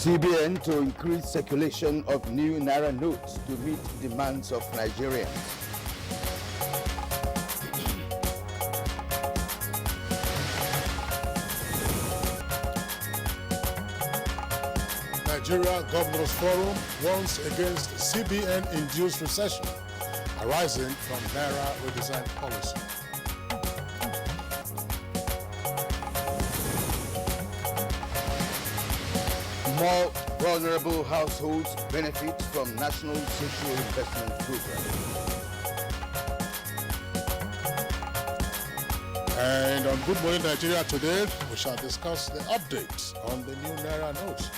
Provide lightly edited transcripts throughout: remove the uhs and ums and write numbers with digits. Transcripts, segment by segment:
CBN to increase circulation of new naira notes to meet demands of Nigerians. Nigeria Governors Forum warns against CBN-induced recession arising from naira redesign policy. More vulnerable households benefit from National Social Investment Program. And on Good Morning Nigeria today, we shall discuss the updates on the new naira notes.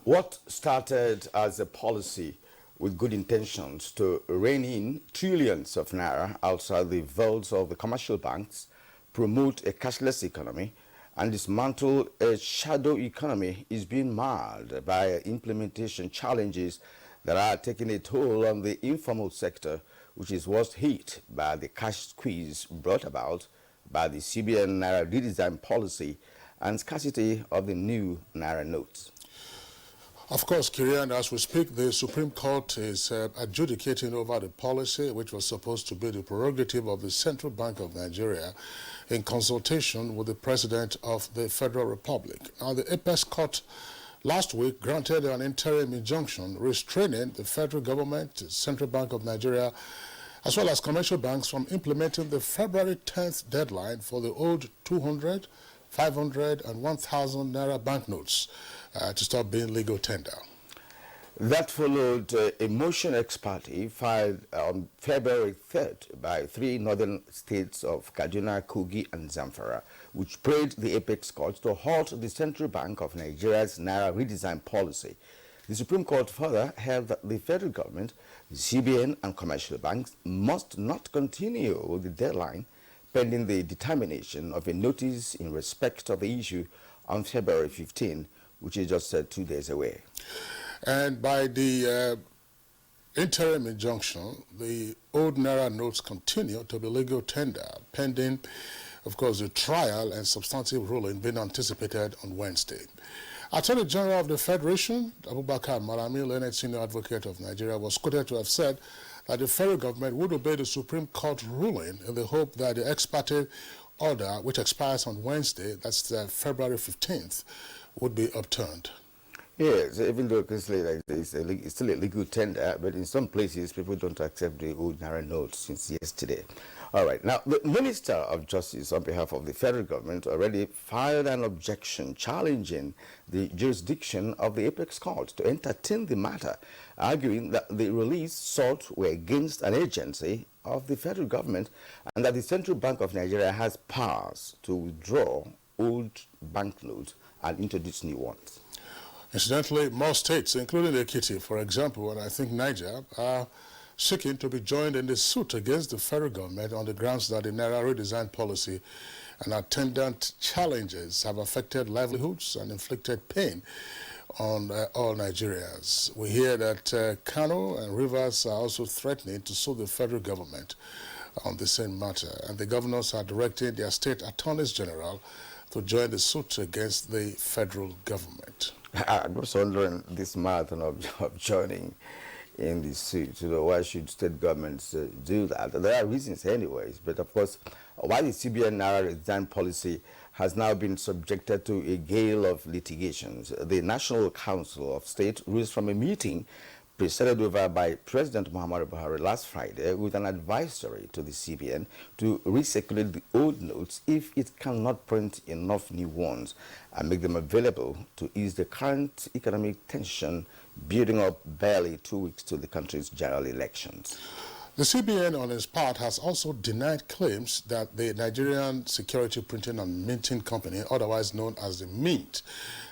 What started as a policy with good intentions to rein in trillions of naira outside the vaults of the commercial banks, promote a cashless economy, and dismantle a shadow economy is being marred by implementation challenges that are taking a toll on the informal sector, which is worst hit by the cash squeeze brought about by the CBN naira redesign policy and scarcity of the new naira notes. Of course, Kirian, as we speak, the Supreme Court is adjudicating over the policy which was supposed to be the prerogative of the Central Bank of Nigeria in consultation with the President of the Federal Republic. Now, the Apex Court last week granted an interim injunction restraining the federal government, Central Bank of Nigeria, as well as commercial banks from implementing the February 10th deadline for the old 200, 500 and 1,000 naira banknotes to stop being legal tender. That followed a motion ex parte filed on February 3rd by three northern states of Kaduna, Kogi, and Zamfara, which prayed the Apex Court to halt the Central Bank of Nigeria's naira redesign policy. The Supreme Court further held that the federal government, the CBN, and commercial banks must not continue with the deadline pending the determination of a notice in respect of the issue on February 15, which is just 2 days away. And by the interim injunction, the old naira notes continue to be legal tender, pending, of course, the trial and substantive ruling being anticipated on Wednesday. Attorney General of the Federation, Abubakar Malami, learned senior advocate of Nigeria, was quoted to have said that the federal government would obey the Supreme Court ruling in the hope that the ex parte order, which expires on Wednesday, that's February 15th, would be upturned. Yes, even though it's still a legal tender, but in some places people don't accept the old naira notes since yesterday. All right, now the Minister of Justice on behalf of the federal government already filed an objection challenging the jurisdiction of the Apex Court to entertain the matter, arguing that the release sought were against an agency of the federal government and that the Central Bank of Nigeria has powers to withdraw old banknotes and introduce new ones. Incidentally, more states, including Ekiti, for example, and I think Niger, are seeking to be joined in the suit against the federal government on the grounds that the naira redesign policy and attendant challenges have affected livelihoods and inflicted pain on all Nigerians. We hear that Kano and Rivers are also threatening to sue the federal government on the same matter, and the governors are directing their state attorneys general to join the suit against the federal government. I'm just wondering this marathon of joining in the suit. Why should state governments do that? There are reasons anyways, but of course, why the CBN naira redesign policy has now been subjected to a gale of litigations. The National Council of State rose from a meeting presided over by President Muhammadu Buhari last Friday with an advisory to the CBN to recirculate the old notes if it cannot print enough new ones and make them available to ease the current economic tension building up barely 2 weeks to the country's general elections. The CBN, on its part, has also denied claims that the Nigerian Security Printing and Minting Company, otherwise known as the Mint,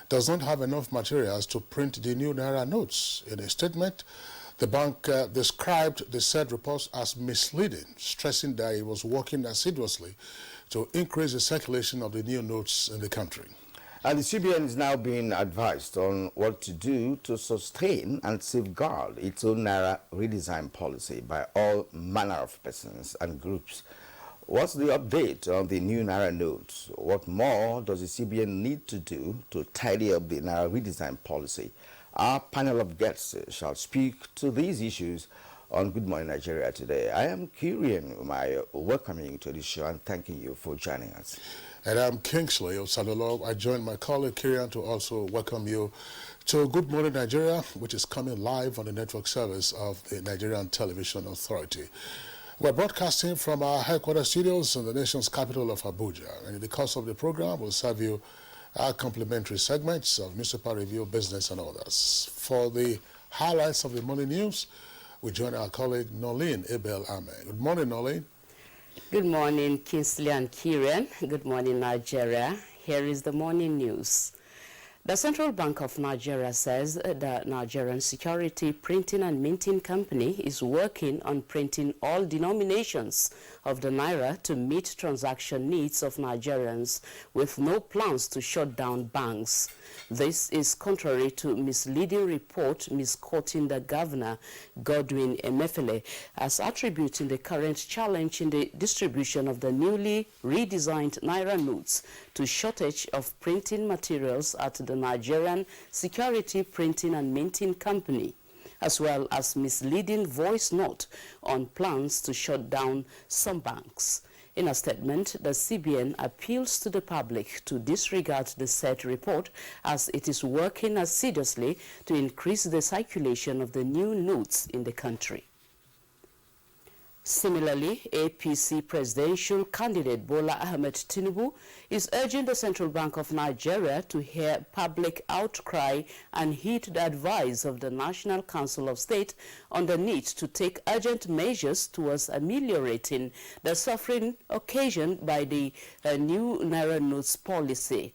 does not have enough materials to print the new naira notes. In a statement, the bank described the said reports as misleading, stressing that it was working assiduously to increase the circulation of the new notes in the country. And the CBN is now being advised on what to do to sustain and safeguard its own naira redesign policy by all manner of persons and groups. What's the update on the new naira notes? What more does the CBN need to do to tidy up the naira redesign policy? Our panel of guests shall speak to these issues on Good Morning Nigeria today. I am Nigerian, welcoming you to the show and thanking you for joining us. And I'm Kingsley Osalolo. I join my colleague Kirian to also welcome you to Good Morning Nigeria, which is coming live on the network service of the Nigerian Television Authority. We're broadcasting from our headquarters studios in the nation's capital of Abuja. And in the course of the program, we'll serve you our complimentary segments of newspaper review, business, and others. For the highlights of the morning news, we join our colleague Nolene Abel Ahmed. Good morning, Nolene. Good morning, Kingsley and Kieran. Good morning, Nigeria. Here is the morning news. The Central Bank of Nigeria says the Nigerian Security Printing and Minting Company is working on printing all denominations of the naira to meet transaction needs of Nigerians, with no plans to shut down banks. This is contrary to misleading report misquoting the governor, Godwin Emefiele, as attributing the current challenge in the distribution of the newly redesigned naira notes to shortage of printing materials at the Nigerian Security Printing and Minting Company, as well as misleading voice note on plans to shut down some banks. In a statement, the CBN appeals to the public to disregard the said report, as it is working assiduously to increase the circulation of the new notes in the country. Similarly, APC presidential candidate Bola Ahmed Tinubu is urging the Central Bank of Nigeria to hear public outcry and heed the advice of the National Council of State on the need to take urgent measures towards ameliorating the suffering occasioned by the new naira notes policy.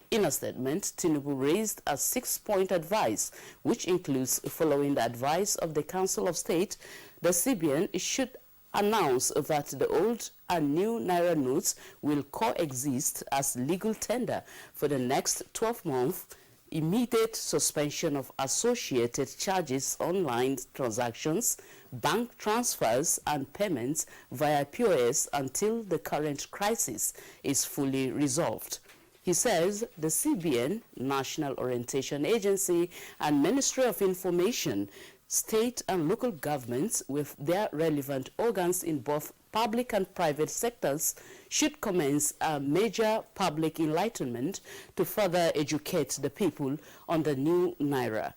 In a statement, Tinubu raised a 6-point advice, which includes, following the advice of the Council of State, the CBN should announce that the old and new naira notes will coexist as legal tender for the next 12 months, immediate suspension of associated charges, online transactions, bank transfers and payments via POS until the current crisis is fully resolved. He says the CBN, National Orientation Agency, and Ministry of Information, state and local governments with their relevant organs in both public and private sectors should commence a major public enlightenment to further educate the people on the new naira.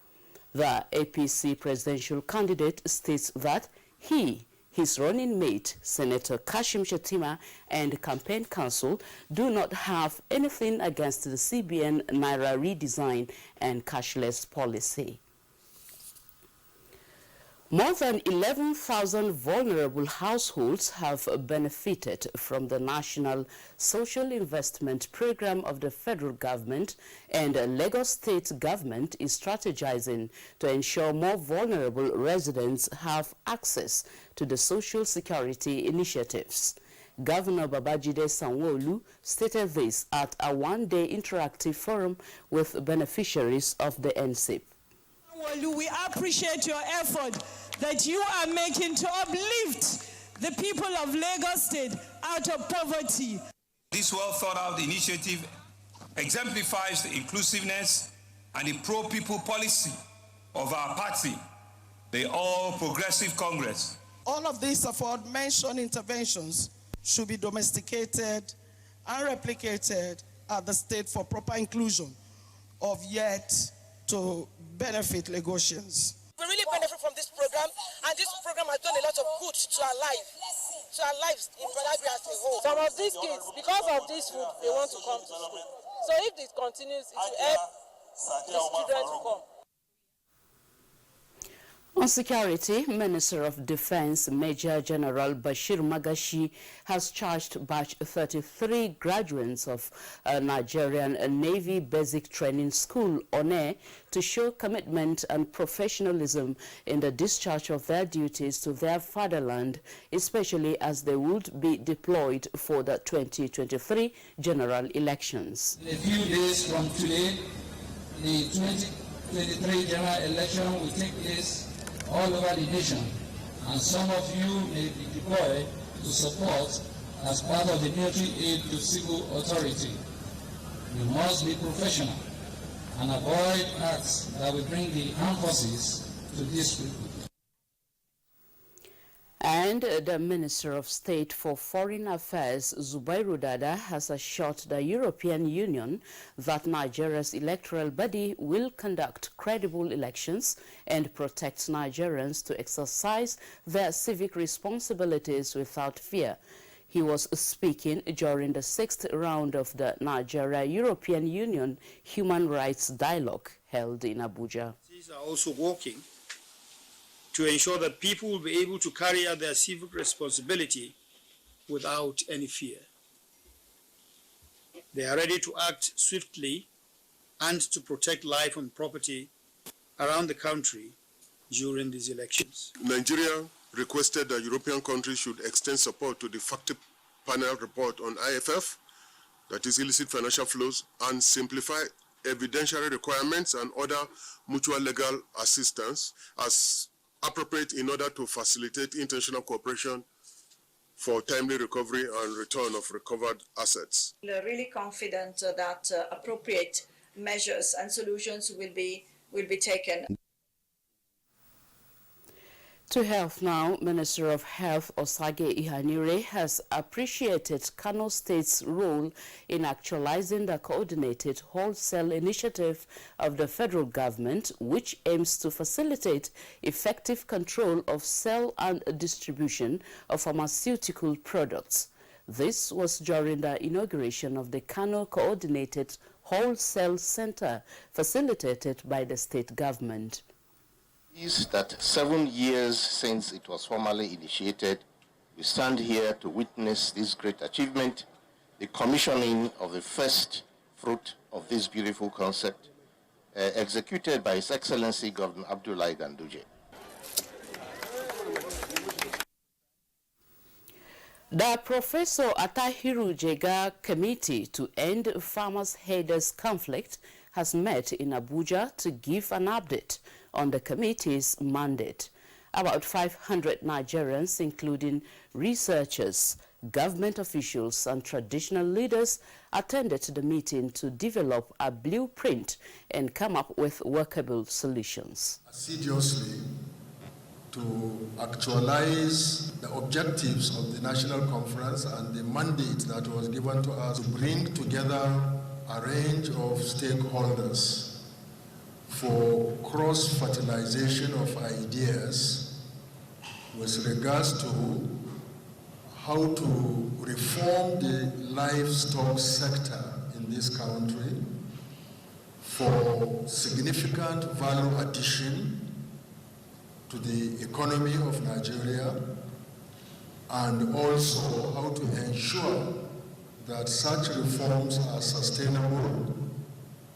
The APC presidential candidate states that he, his running mate, Senator Kashim Shettima, and campaign council do not have anything against the CBN naira redesign and cashless policy. More than 11,000 vulnerable households have benefited from the National Social Investment Program of the federal government, and Lagos State government is strategizing to ensure more vulnerable residents have access to the social security initiatives. Governor Babajide Sanwo-Olu stated this at a one-day interactive forum with beneficiaries of the NCIP. We appreciate your effort that you are making to uplift the people of Lagos State out of poverty. This well-thought-out initiative exemplifies the inclusiveness and the pro-people policy of our party, the All Progressive Congress. All of these aforementioned interventions should be domesticated and replicated at the state for proper inclusion of yet to benefit Lagosians. We really benefit from this program, and this program has done a lot of good to our lives in Badagry as a whole. Some of these kids, because of this food, they want to come to school. So if this continues, it will help these children to come. On security, Minister of Defense Major General Bashir Magashi has charged batch 33 graduates of Nigerian Navy Basic Training School, ONE, to show commitment and professionalism in the discharge of their duties to their fatherland, especially as they would be deployed for the 2023 general elections. In a few days from today, the 2023 general election will take place all over the nation, and some of you may be deployed to support as part of the military aid to civil authority. You must be professional and avoid acts that will bring the armed forces to dispute. And the Minister of State for Foreign Affairs, Zubairu Dada, has assured the European Union that Nigeria's electoral body will conduct credible elections and protect Nigerians to exercise their civic responsibilities without fear. He was speaking during the 6th round of the Nigeria-European Union Human Rights Dialogue held in Abuja. These are also working to ensure that people will be able to carry out their civic responsibility without any fear. They are ready to act swiftly and to protect life and property around the country during these elections. Nigeria requested that European countries should extend support to the FACTIP panel report on IFF, that is illicit financial flows, and simplify evidentiary requirements and other mutual legal assistance as appropriate in order to facilitate international cooperation for timely recovery and return of recovered assets. We are really confident that appropriate measures and solutions will be taken. To health now, Minister of Health Osage Ihanire has appreciated Kano State's role in actualizing the coordinated wholesale initiative of the federal government, which aims to facilitate effective control of sale and distribution of pharmaceutical products. This was during the inauguration of the Kano Coordinated Wholesale Center, facilitated by the state government. Is that 7 years since it was formally initiated, we stand here to witness this great achievement, the commissioning of the first fruit of this beautiful concept, executed by His Excellency Governor Abdullahi Ganduje. The Professor Atahiru Jega Committee to End Farmers' Headers Conflict has met in Abuja to give an update on the committee's mandate. About 500 Nigerians, including researchers, government officials, and traditional leaders, attended the meeting to develop a blueprint and come up with workable solutions. Assiduously to actualize the objectives of the National Conference and the mandate that was given to us to bring together a range of stakeholders for cross-fertilization of ideas with regards to how to reform the livestock sector in this country for significant value addition to the economy of Nigeria, and also how to ensure that such reforms are sustainable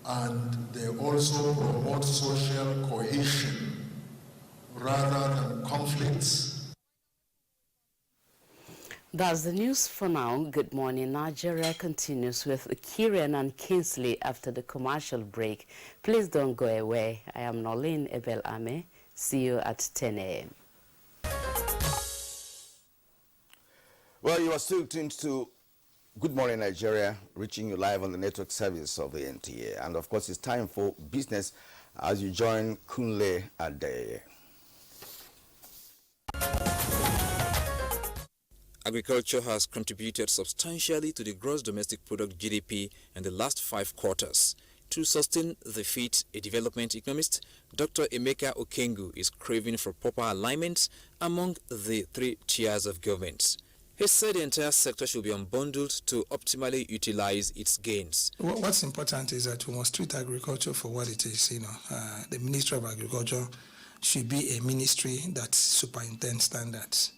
and they also promote social cohesion rather than conflicts. That's the news for now. Good morning. Nigeria continues with Kieran and Kingsley after the commercial break. Please don't go away. I am Nolene Ebel Ame. See you at 10 a.m. Well, you are still tuned to Good Morning Nigeria, reaching you live on the network service of the NTA. And of course, it's time for business as you join Kunle Adeye. Agriculture has contributed substantially to the gross domestic product GDP in the last 5 quarters. To sustain the feat, a development economist, Dr. Emeka Okengu, is craving for proper alignment among the 3 tiers of government. He said the entire sector should be unbundled to optimally utilize its gains. What's important is that we must treat agriculture for what it is. The Ministry of Agriculture should be a ministry that superintends standards.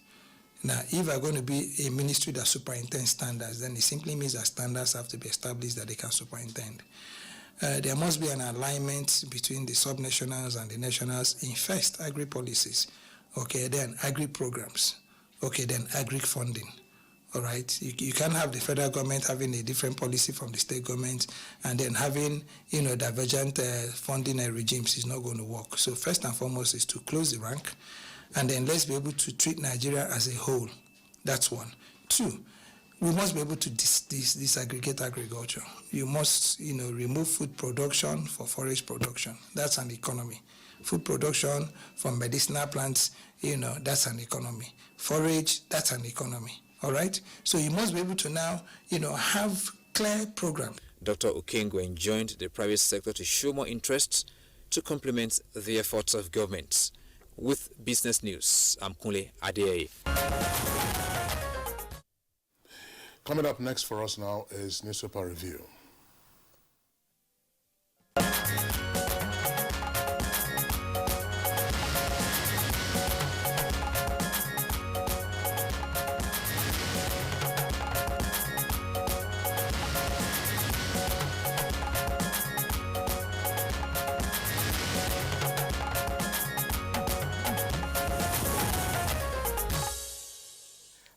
Now, if we're going to be a ministry that superintends standards, then it simply means that standards have to be established that they can superintend. There must be an alignment between the subnationals and the nationals in first agri policies, okay, then agri programs, okay, then agri funding. All right, you can't have the federal government having a different policy from the state government and then having, divergent funding regimes is not going to work. So first and foremost is to close the rank, and then let's be able to treat Nigeria as a whole. That's one. Two, we must be able to disaggregate agriculture. You must, remove food production for forage production. That's an economy. Food production from medicinal plants, that's an economy. Forage, that's an economy. All right? So you must be able to now, have clear programs. Dr. Okengu enjoined the private sector to show more interest to complement the efforts of governments. With Business News, I'm Kunle Adeyeye. Coming up next for us now is Newspaper Review.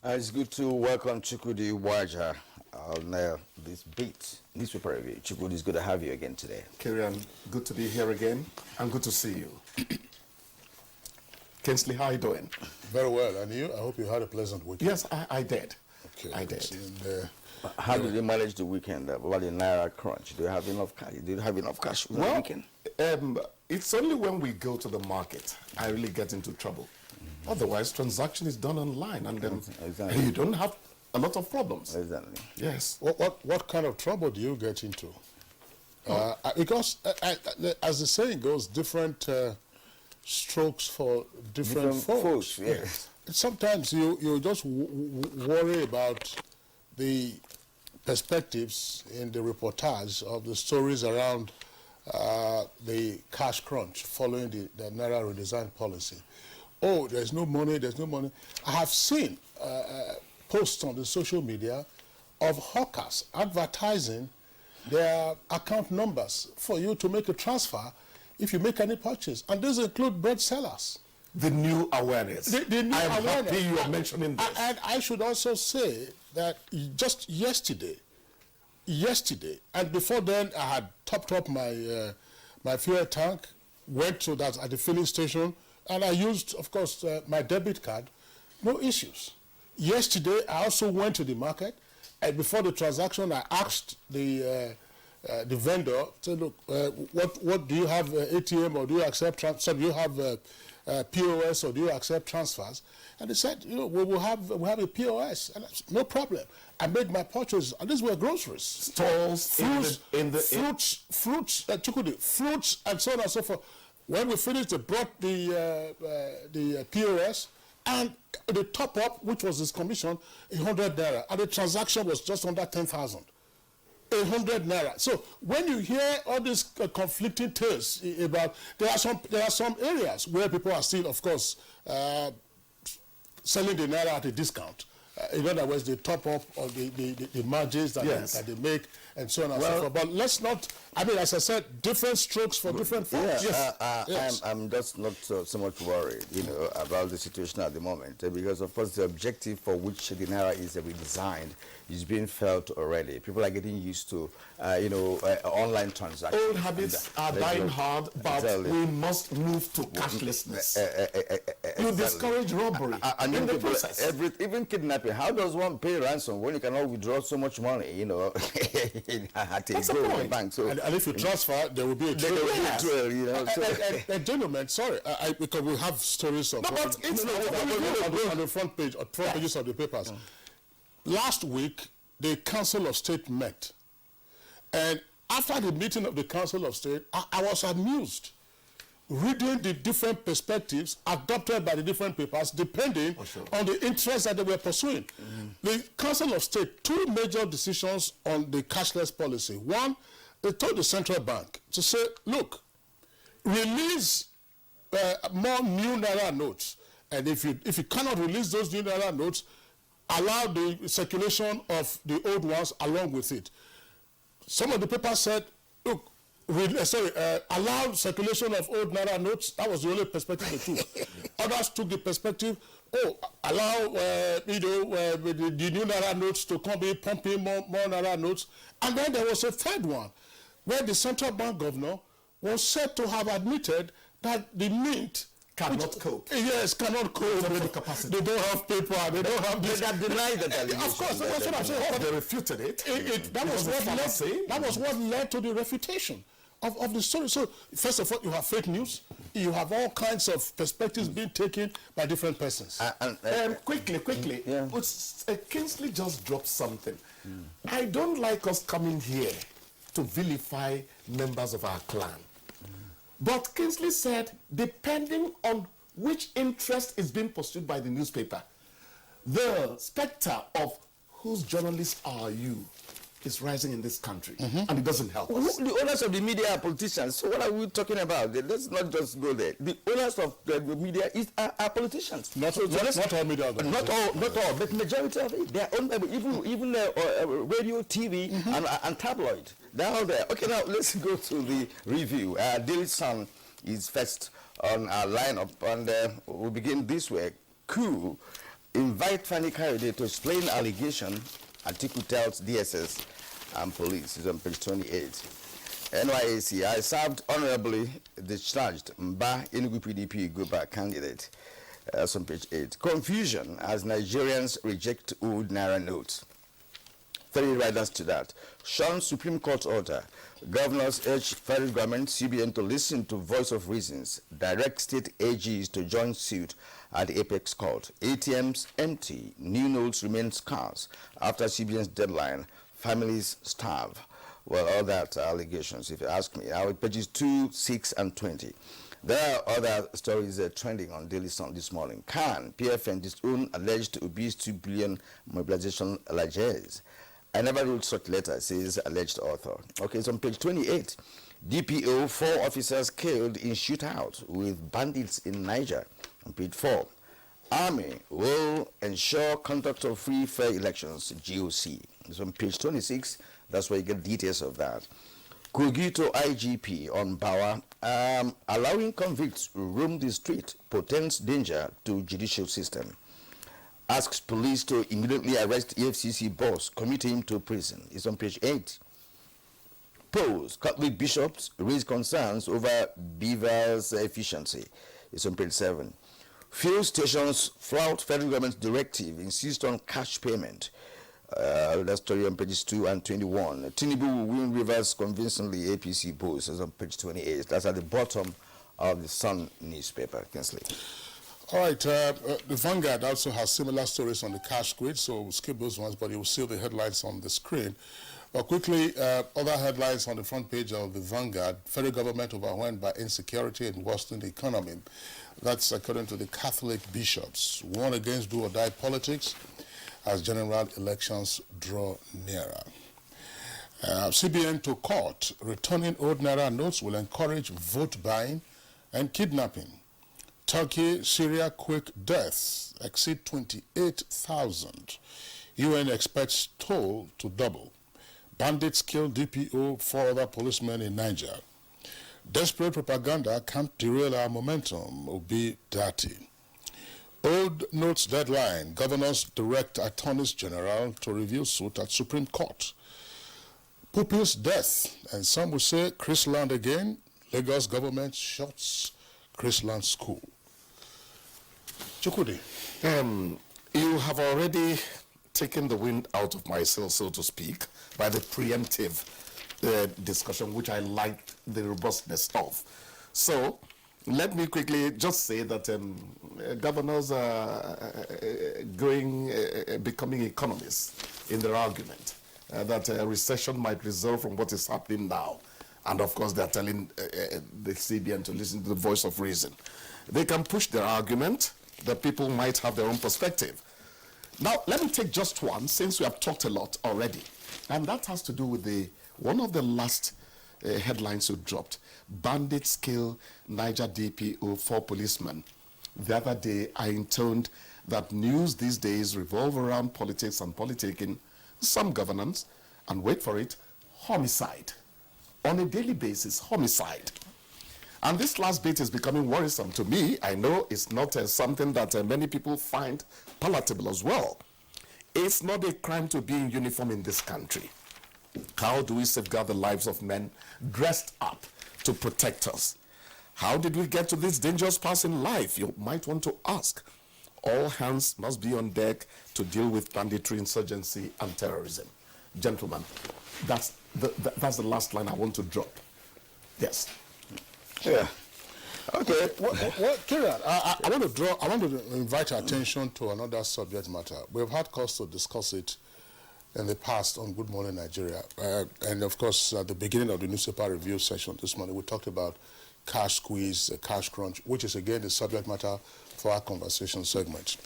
It's good to welcome Chukwudi Waja on this beat newspaper review. Chukwudi, it's good to have you again today. Kirian, good to be here again and good to see you. Kinsley, how are you doing? Very well, and you? I hope you had a pleasant weekend. Yes, I did. Okay. I did. And, how did you manage the weekend? About the naira crunch? Do you have enough cash? Did you have enough cash for the weekend? It's only when we go to the market I really get into trouble. Otherwise, transaction is done online, and then you don't have a lot of problems. Exactly. Yes. What kind of trouble do you get into? Because, as the saying goes, different strokes for different folks. Yes. Sometimes you just worry about the perspectives in the reportage of the stories around the cash crunch following the Naira redesign policy. Oh, there's no money, there's no money. I have seen posts on the social media of hawkers advertising their account numbers for you to make a transfer if you make any purchase. And these include bread sellers. The new awareness. The new I am awareness. happy you are mentioning this. And I should also say that just yesterday, and before then I had topped up my my fuel tank, went to that at the filling station, and I used, of course, my debit card. No issues. Yesterday, I also went to the market, and before the transaction, I asked the vendor, said, look, what do you have ATM, or do you accept transfer? Do you have POS, or do you accept transfers? And they said, we have a POS, and no problem. I made my purchases, and these were groceries, stalls, fruits, and so on and so forth. When we finished, they brought the POS, and the top up, which was his commission, 100 naira, and the transaction was just under 10,000. 100 naira. So when you hear all these conflicting tales about, there are some areas where people are still, of course, selling the naira at a discount. In other words, the top up of the margins that they make, and so on and so forth. But let's not, as I said, different strokes for different folks. Yes. I'm just not so much worried, about the situation at the moment, because of course the objective for which the naira is redesigned is being felt already. People are getting used to, online transactions. Old habits are dying hard, but we must move to cashlessness. You discourage robbery in the process. Even kidnapping. How does one pay ransom when you cannot withdraw so much money, at a bank? So, and if you transfer, there will be a trail. Gentlemen, sorry, because we have stories of... but it's on the front pages of the papers. Last week, the Council of State met. And after the meeting of the Council of State, I was amused, reading the different perspectives adopted by the different papers, depending on the interests that they were pursuing. The Council of State, two major decisions on the cashless policy. One, they told the central bank to say, look, release more new naira notes. And if you cannot release those new naira notes, allow the circulation of the old ones along with it. Some of the papers said, look, allow circulation of old naira notes. That was the only perspective they took. Others took the perspective, allow the new naira notes to come in, pump in more naira notes. And then there was a third one, where the central bank governor was said to have admitted that the mint cannot cope. Yes, cannot cope. They don't have paper. They don't have this. They have denied that allegation. Of course, that's what I'm saying. They refuted it. That was what led to the refutation of the story. So, first of all, you have fake news. You have all kinds of perspectives being taken by different persons. Quickly. Yeah. Kingsley just dropped something. I don't like us coming here to vilify members of our clan. But Kingsley said, depending on which interest is being pursued by the newspaper, the specter of whose journalists are you is rising in this country, and it doesn't help us. The owners of the media are politicians, so what are we talking about? Let's not just go there. The owners of the media are politicians. Not all media. Not all, but majority of it. They are owned by even radio, TV, and tabloid. They're all there. Okay, now let's go to the review. Daily Sun is first on our lineup, and we'll begin this way. Coup, invite Fanny Kayode to explain allegation. Atiku tells DSS and police. Is on page 28. NYAC, I served honorably discharged Mba Enugu PDP Guba candidate. That's on page 8. Confusion as Nigerians reject old naira notes. 3 riders to that. Sean Supreme Court order. Governors urge federal government, CBN, to listen to voice of reasons. Direct state AGs to join suit at the Apex Court. ATMs empty. New notes remain scarce. After CBN's deadline, families starve. Well, all that allegations, if you ask me. Now, pages 2, 6, and 20. There are other stories trending on Daily Sun this morning. Can PFN disown alleged obese 2 billion mobilization alleges? I never wrote such letter, says alleged author. Okay, it's on page 28. DPO, 4 officers killed in shootout with bandits in Niger. On page 4. Army will ensure conduct of free, fair elections, GOC. It's on page 26. That's where you get details of that. Kogito IGP on Bawa, allowing convicts roam the street portends danger to judicial system. Asks police to immediately arrest EFCC boss, commit him to prison. It's on page 8. Polls, Catholic bishops raise concerns over beavers' efficiency. It's on page 7. Fuel stations flout federal government's directive, insist on cash payment. That story on pages 2 and 21. Tinubu will win Rivers convincingly, APC polls. Is on page 28. That's at the bottom of the Sun newspaper. Kingsley. All right, the Vanguard also has similar stories on the cash grid, so we'll skip those ones, but you will see the headlines on the screen. But quickly, other headlines on the front page of the Vanguard. Federal government overwhelmed by insecurity and worsening the economy. That's according to the Catholic bishops. Warn against do-or-die politics as general elections draw nearer. CBN to court. Returning old naira notes will encourage vote buying and kidnapping. Turkey, Syria quake deaths exceed 28,000. UN expects toll to double. Bandits kill DPO, 4 other policemen in Niger. Desperate propaganda can't derail our momentum, will be dirty. Old notes deadline. Governors direct attorneys general to review suit at Supreme Court. Pupil's death, and some will say Chrisland again. Lagos government shuts Chrisland School. Chukwudi. You have already taken the wind out of my sails, so to speak, by the preemptive discussion, which I liked the robustness of. So let me quickly just say that governors are becoming economists in their argument, that a recession might result from what is happening now. And of course, they're telling the CBN to listen to the voice of reason. They can push their argument, that people might have their own perspective. Now, let me take just one, since we have talked a lot already. And that has to do with one of the last headlines you dropped. Bandits kill Niger DPO, 4 policemen. The other day, I intoned that news these days revolve around politics and politicking, some governance, and wait for it, homicide. On a daily basis, homicide. And this last bit is becoming worrisome to me. I know it's not something that many people find palatable as well. It's not a crime to be in uniform in this country. How do we safeguard the lives of men dressed up to protect us? How did we get to this dangerous pass in life? You might want to ask. All hands must be on deck to deal with banditry, insurgency, and terrorism. Gentlemen, that's the last line I want to drop. Yes. Yeah. Okay. Kieran, I want to invite our attention to another subject matter. We've had cause to discuss it in the past on Good Morning Nigeria. And of course, at the beginning of the newspaper review session this morning, we talked about cash squeeze, cash crunch, which is again the subject matter for our conversation segment.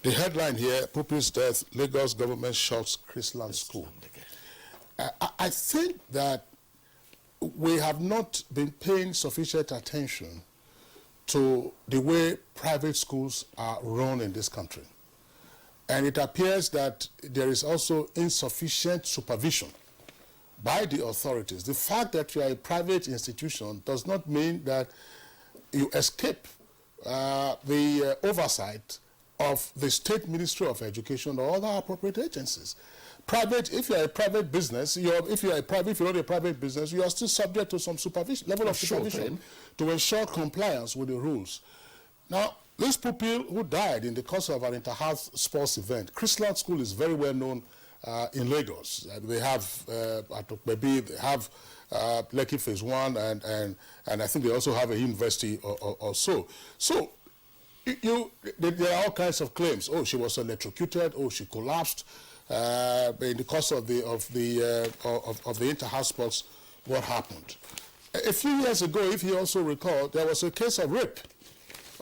The headline here, Pupil's death, Lagos government shuts Chrisland School. I think that we have not been paying sufficient attention to the way private schools are run in this country. And it appears that there is also insufficient supervision by the authorities. The fact that you are a private institution does not mean that you escape the oversight of the State Ministry of Education or other appropriate agencies. Private, if you are a private business, if you run a private business, you are still subject to some supervision, level of supervision to ensure compliance with the rules. Now, this pupil who died in the course of an inter-house sports event, Chrisland School is very well known in Lagos. They have at Okpebi, they have Lekki Phase 1, and I think they also have a university or so. So there are all kinds of claims. Oh, she was electrocuted. Oh, she collapsed. In the course of the inter-house sports, what happened? A few years ago, if you also recall, there was a case of rape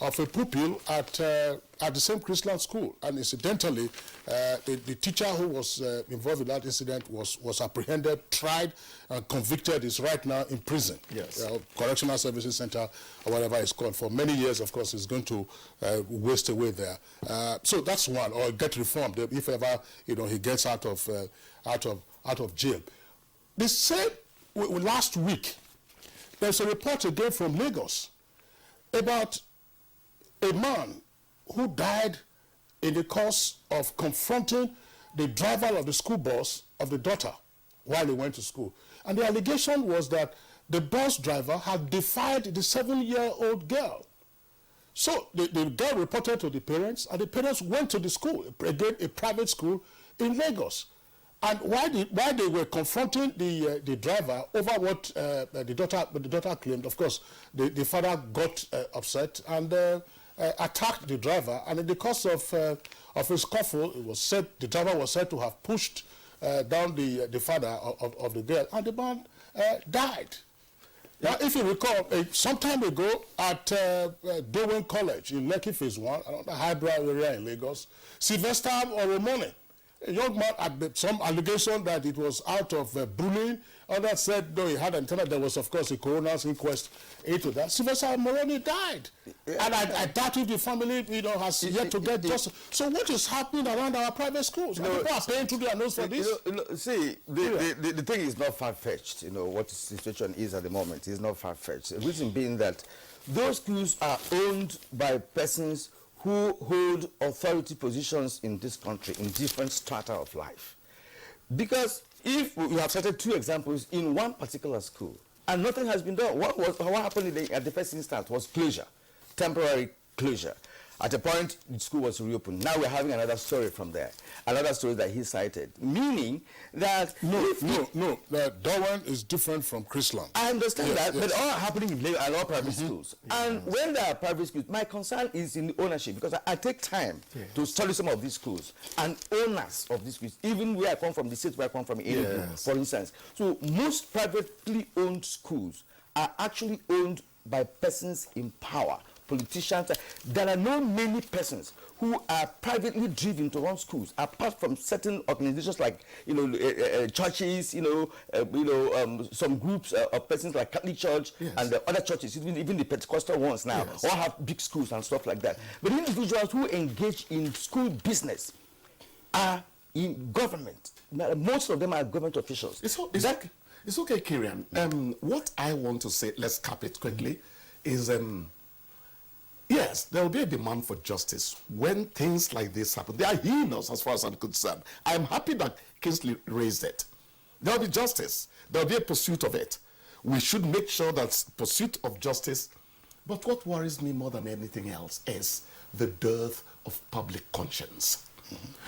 of a pupil at the same Chrisland School, and incidentally, the teacher who was involved in that incident was apprehended, tried, and convicted. Is right now in prison. Yes, Correctional Services Center or whatever it's called. For many years, of course, is going to waste away there. So that's one, or get reformed if ever he gets out of jail. The same last week, there's a report again from Lagos about a man who died in the course of confronting the driver of the school bus of the daughter while he went to school. And the allegation was that the bus driver had defied the 7-year-old girl. So the girl reported to the parents, and the parents went to the school, again a private school in Lagos. And while they were confronting the driver over what the daughter claimed, of course, the father got upset and attacked the driver, and in the course of a scuffle, the driver was said to have pushed down the father of the girl, and the man died. Now, if you recall, some time ago at Dowen College in Lekki Phase 1, another highbrow area in Lagos, Sylvester Oromone, a young man had some allegation that it was out of bullying. Others said, no, he had antenna. There was, of course, a coroner's inquest into that. Sylvester Moroni died. Yeah. And I doubt if the family, has yet to get justice. So what is happening around our private schools? People are paying through their nose for this. See, the thing is not far-fetched. What the situation is at the moment is not far-fetched. The reason being that those schools are owned by persons who hold authority positions in this country in different strata of life. Because if we have cited 2 examples in one particular school and nothing has been done, what happened at the first instance was closure, temporary closure. At a point, the school was reopened. Now we're having another story from there, another story that he cited, meaning that... No, Dowen is different from Chrisland. I understand that, but all are happening in all private schools. And when there are private schools, my concern is in the ownership, because I take time to study some of these schools, and owners of these schools, even where I come from, the state where I come from, for instance. So most privately owned schools are actually owned by persons in power politicians. There are not many persons who are privately driven to run schools, apart from certain organizations like churches, some groups of persons like Catholic Church and the other churches, even the Pentecostal ones now, all have big schools and stuff like that. But individuals who engage in school business are in government. Most of them are government officials. It's okay, Kirian. What I want to say, let's cap it quickly, is yes, there will be a demand for justice when things like this happen. They are heinous as far as I'm concerned. I'm happy that Kingsley raised it. There will be justice. There will be a pursuit of it. We should make sure that pursuit of justice. But what worries me more than anything else is the dearth of public conscience.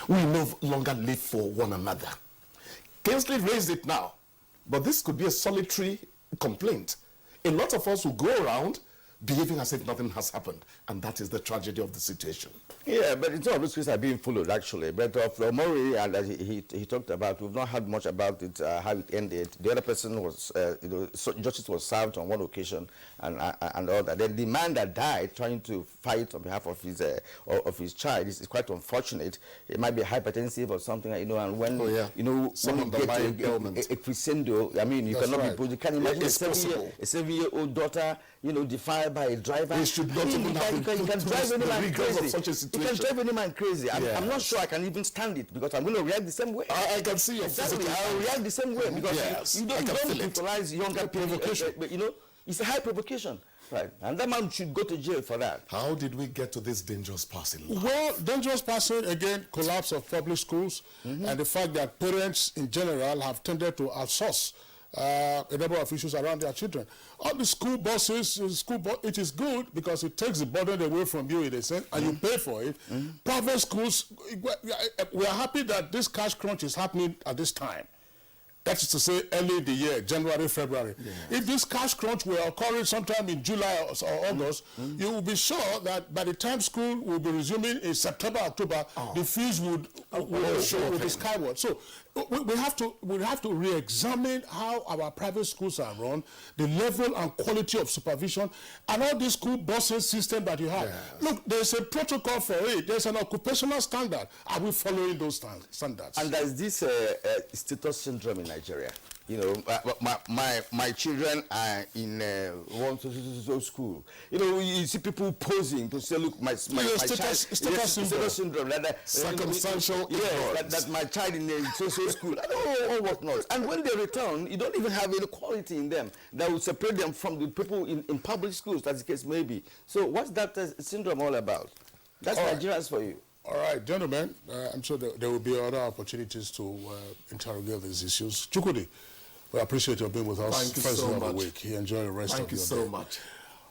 We no longer live for one another. Kingsley raised it now, but this could be a solitary complaint. A lot of us will go around behaving as if nothing has happened, and that is the tragedy of the situation. Yeah, but it's all those cases are being followed, actually. But of Mori, and as he talked about, we've not heard much about it, how it ended. The other person was, justice was served on one occasion, and all that. Then the man that died trying to fight on behalf of his child is quite unfortunate. It might be hypertensive or something, and when when you get a crescendo, I mean, you cannot be. You can imagine a 7-year-old daughter, defied by a driver. He should not even have you can drive any man crazy. You can drive any man crazy. I'm not sure I can even stand it because I'm going to react the same way. I can see your exactly. I'll react the same way because you don't brutalize younger people. But it's a high provocation. Right, and that man should go to jail for that. How did we get to this dangerous passing law? Well, dangerous passing, again, collapse of public schools, and the fact that parents in general have tended to outsource a number of issues around their children. On the school buses, it is good because it takes the burden away from you in a sense, and you pay for it. Private schools, we are happy that this cash crunch is happening at this time. That is to say, early in the year, January, February. If this cash crunch were occurring sometime in July or August, you will be sure that by the time school will be resuming in September, October, the fees would be skyward. So we have to re-examine how our private schools are run, the level and quality of supervision, and all this school busing system that you have. Look, there's a protocol for it. There's an occupational standard. Are we following those standards? And there's this status syndrome in Nigeria. My children are in one school. You see people posing to say, look, my child, status syndrome, circumstantial, that my child in a social school, or whatnot. And when they return, you don't even have any quality in them that will separate them from the people in public schools, as the case may be. So what's that syndrome all about? That's Nigerians for you. All right, gentlemen, I'm sure there will be other opportunities to interrogate these issues. Chukudi, we appreciate your being with us. Thank you so much. Week. Enjoy the rest of your day. Thank you so much.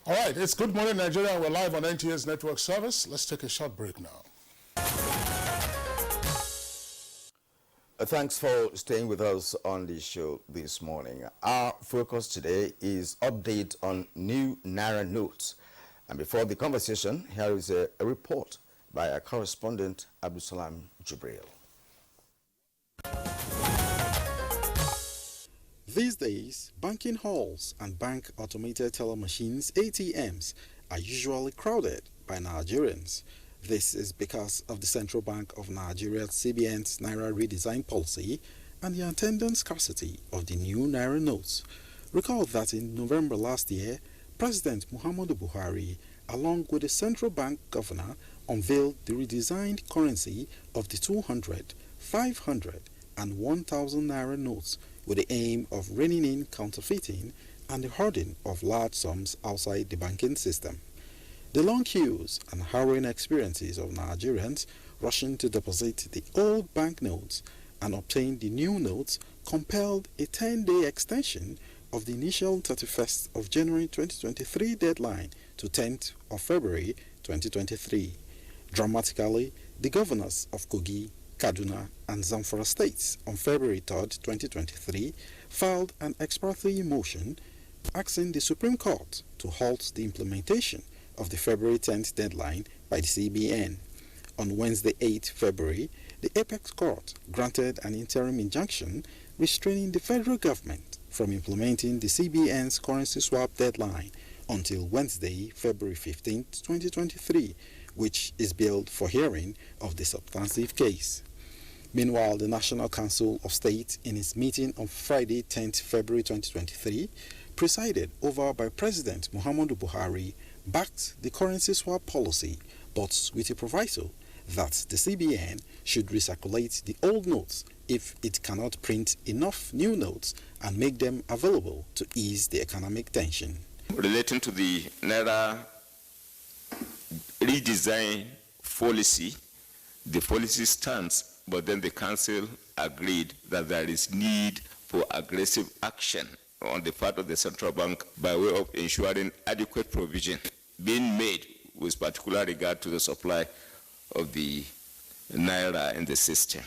All right, it's Good Morning Nigeria. We're live on NTA's network service. Let's take a short break now. Thanks for staying with us on the show this morning. Our focus today is update on new naira notes. And before the conversation, here is a report by our correspondent, Abdusalam Jibril. These days, banking halls and bank automated teller machines, ATMs, are usually crowded by Nigerians. This is because of the Central Bank of Nigeria CBN's Naira redesign policy and the attendant scarcity of the new Naira notes. Recall that in November last year, President Muhammadu Buhari, along with the Central Bank Governor, unveiled the redesigned currency of the 200, 500 and 1,000 Naira notes with the aim of reining in counterfeiting and the hoarding of large sums outside the banking system. The long queues and harrowing experiences of Nigerians rushing to deposit the old banknotes and obtain the new notes compelled a 10-day extension of the initial 31st of January 2023 deadline to 10th of February 2023. Dramatically, the governors of Kogi, Kaduna and Zamfara states on February 3, 2023 filed an exploratory motion asking the Supreme Court to halt the implementation of the February 10th deadline by the CBN. On Wednesday 8 February, the Apex Court granted an interim injunction restraining the federal government from implementing the CBN's currency swap deadline until Wednesday, February 15, 2023, which is billed for hearing of the substantive case. Meanwhile, the National Council of State, in its meeting on Friday, 10th February 2023, presided over by President Muhammadu Buhari, backed the currency swap policy, but with a proviso that the CBN should recirculate the old notes if it cannot print enough new notes and make them available to ease the economic tension. Relating to the naira redesign policy, the policy stands, but then the council agreed that there is need for aggressive action on the part of the central bank by way of ensuring adequate provision being made with particular regard to the supply of the naira in the system.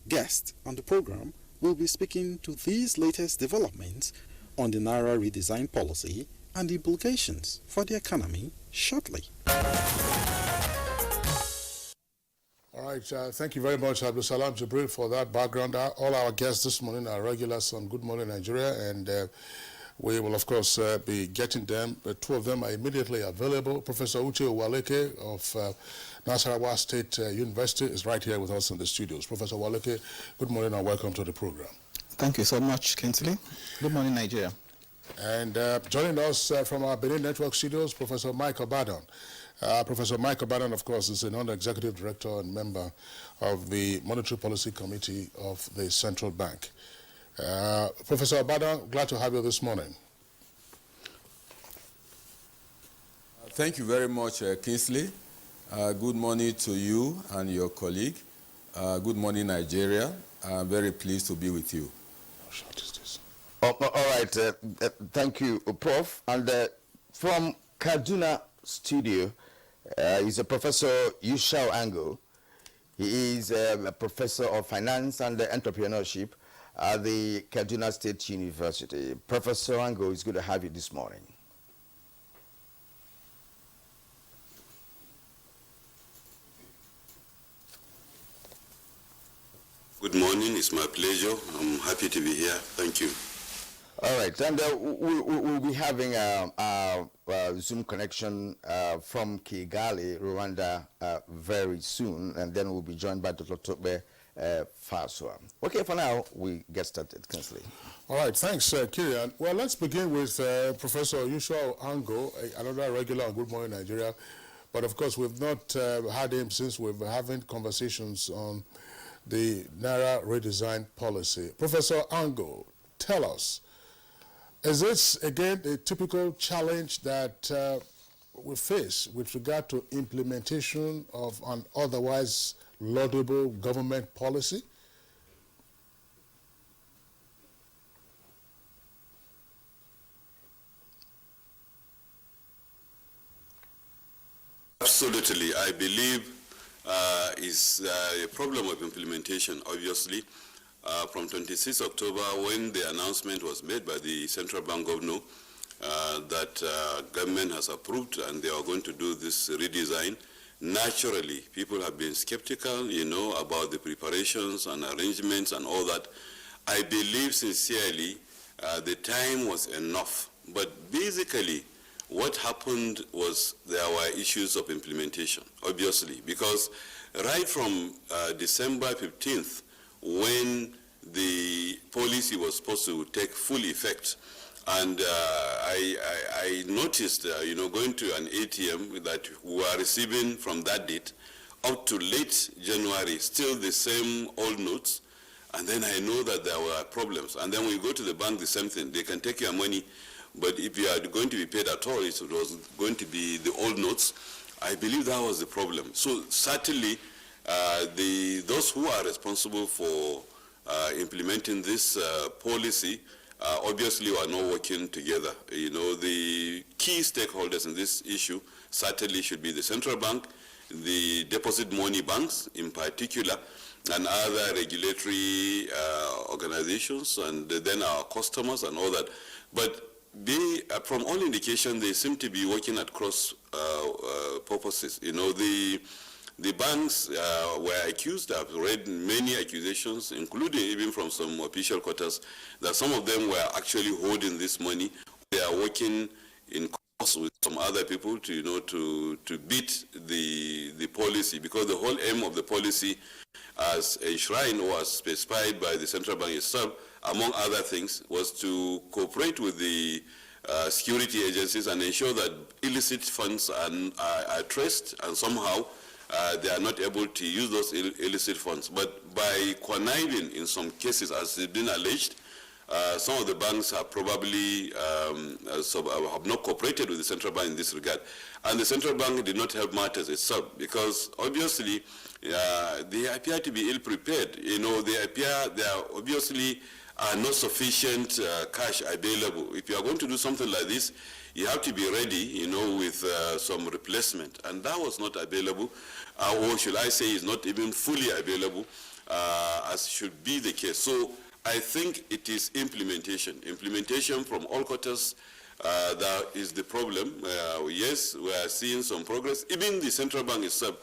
Guests on the program will be speaking to these latest developments on the naira redesign policy and the implications for the economy shortly. All right, thank you very much, Abdul Salam Jibril, for that background. All our guests this morning are regulars on Good Morning Nigeria, and we will, of course, be getting them. Two of them are immediately available. Professor Uche Waleke of Nasarawa State University is right here with us in the studios. Professor Waleke, good morning and welcome to the program. Thank you so much, Kinsley. Good morning, Nigeria. And joining us from our Benin Network studios, Professor Mike Obadan. Professor Mike Obadan, of course, is a non-executive director and member of the Monetary Policy Committee of the Central Bank. Professor Obadan, glad to have you this morning. Thank you very much, Kinsley. Good morning to you and your colleague. Good morning, Nigeria. I'm very pleased to be with you. How short is this? All right. Thank you, Prof. And from Kaduna studio is a Professor Yushao Ango. He is a professor of finance and entrepreneurship at the Kaduna State University. Professor Ango, it's good to have you this morning. Good morning. It's my pleasure. I'm happy to be here. Thank you. All right, and we'll be having a Zoom connection from Kigali, Rwanda, very soon, and then we'll be joined by Dr. Tobe Faswa. Okay, for now, we get started, Kinsley. All right, thanks, Kirian. Well, let's begin with Professor Yushao Ango, another regular on Good Morning Nigeria. But of course, we've not had him since we've been having conversations on the Naira redesign policy. Professor Ango, tell us, is this, again, a typical challenge that we face with regard to implementation of an otherwise laudable government policy? Absolutely. I believe is a problem of implementation, obviously. From 26 October, when the announcement was made by the central bank governor that government has approved and they are going to do this redesign, naturally, people have been skeptical, you know, about the preparations and arrangements and all that. I believe sincerely the time was enough. But basically, what happened was there were issues of implementation, obviously, because right from December 15th, when the policy was supposed to take full effect, and I noticed, you know, going to an ATM that we were receiving from that date up to late January, still the same old notes, and then I know that there were problems. And then when you go to the bank, the same thing. They can take your money, but if you are going to be paid at all, it was going to be the old notes. I believe that was the problem. So certainly, those who are responsible for implementing this policy obviously are not working together. You know, the key stakeholders in this issue certainly should be the central bank, the deposit money banks in particular, and other regulatory organizations, and then our customers and all that. But they, from all indication, they seem to be working at cross purposes. You know, the banks were accused. I've read many accusations, including even from some official quarters, that some of them were actually holding this money. They are working in with some other people to, to beat the policy, because the whole aim of the policy, as enshrined or as specified by the central bank itself, among other things, was to cooperate with the security agencies and ensure that illicit funds are traced, and somehow they are not able to use those illicit funds. But by conniving in some cases, as has been alleged, some of the banks have probably have not cooperated with the central bank in this regard. And the central bank did not help matters itself, because obviously they appear to be ill-prepared. There obviously are not sufficient cash available. If you are going to do something like this, you have to be ready, with some replacement. And that was not available, or should I say is not even fully available, as should be the case. So I think it is implementation. Implementation from all quarters, that is the problem. Yes, we are seeing some progress. Even the central bank itself,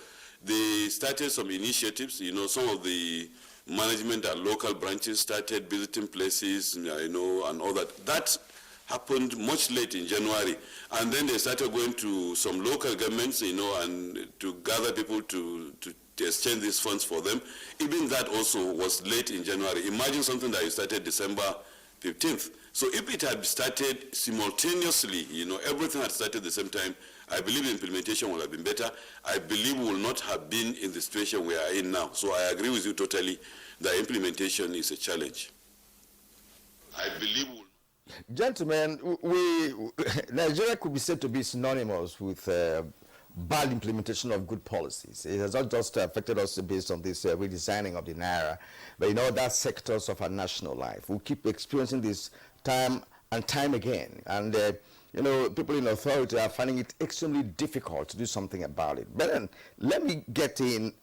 they started some initiatives. Some of the management and local branches started visiting places, and all that. That happened much late in January. And then they started going to some local governments, and to gather people to exchange these funds for them. Even that also was late in January. Imagine something that you started December 15th. So if it had started simultaneously, everything had started at the same time, I believe implementation would have been better. I believe we will not have been in the situation we are in now. So I agree with you totally that implementation is a challenge. I believe Gentlemen, Nigeria could be said to be synonymous with bad implementation of good policies. It has not just affected us based on this redesigning of the naira, but in other sectors of our national life. We keep experiencing this time and time again. And, people in authority are finding it extremely difficult to do something about it. But then, let me get in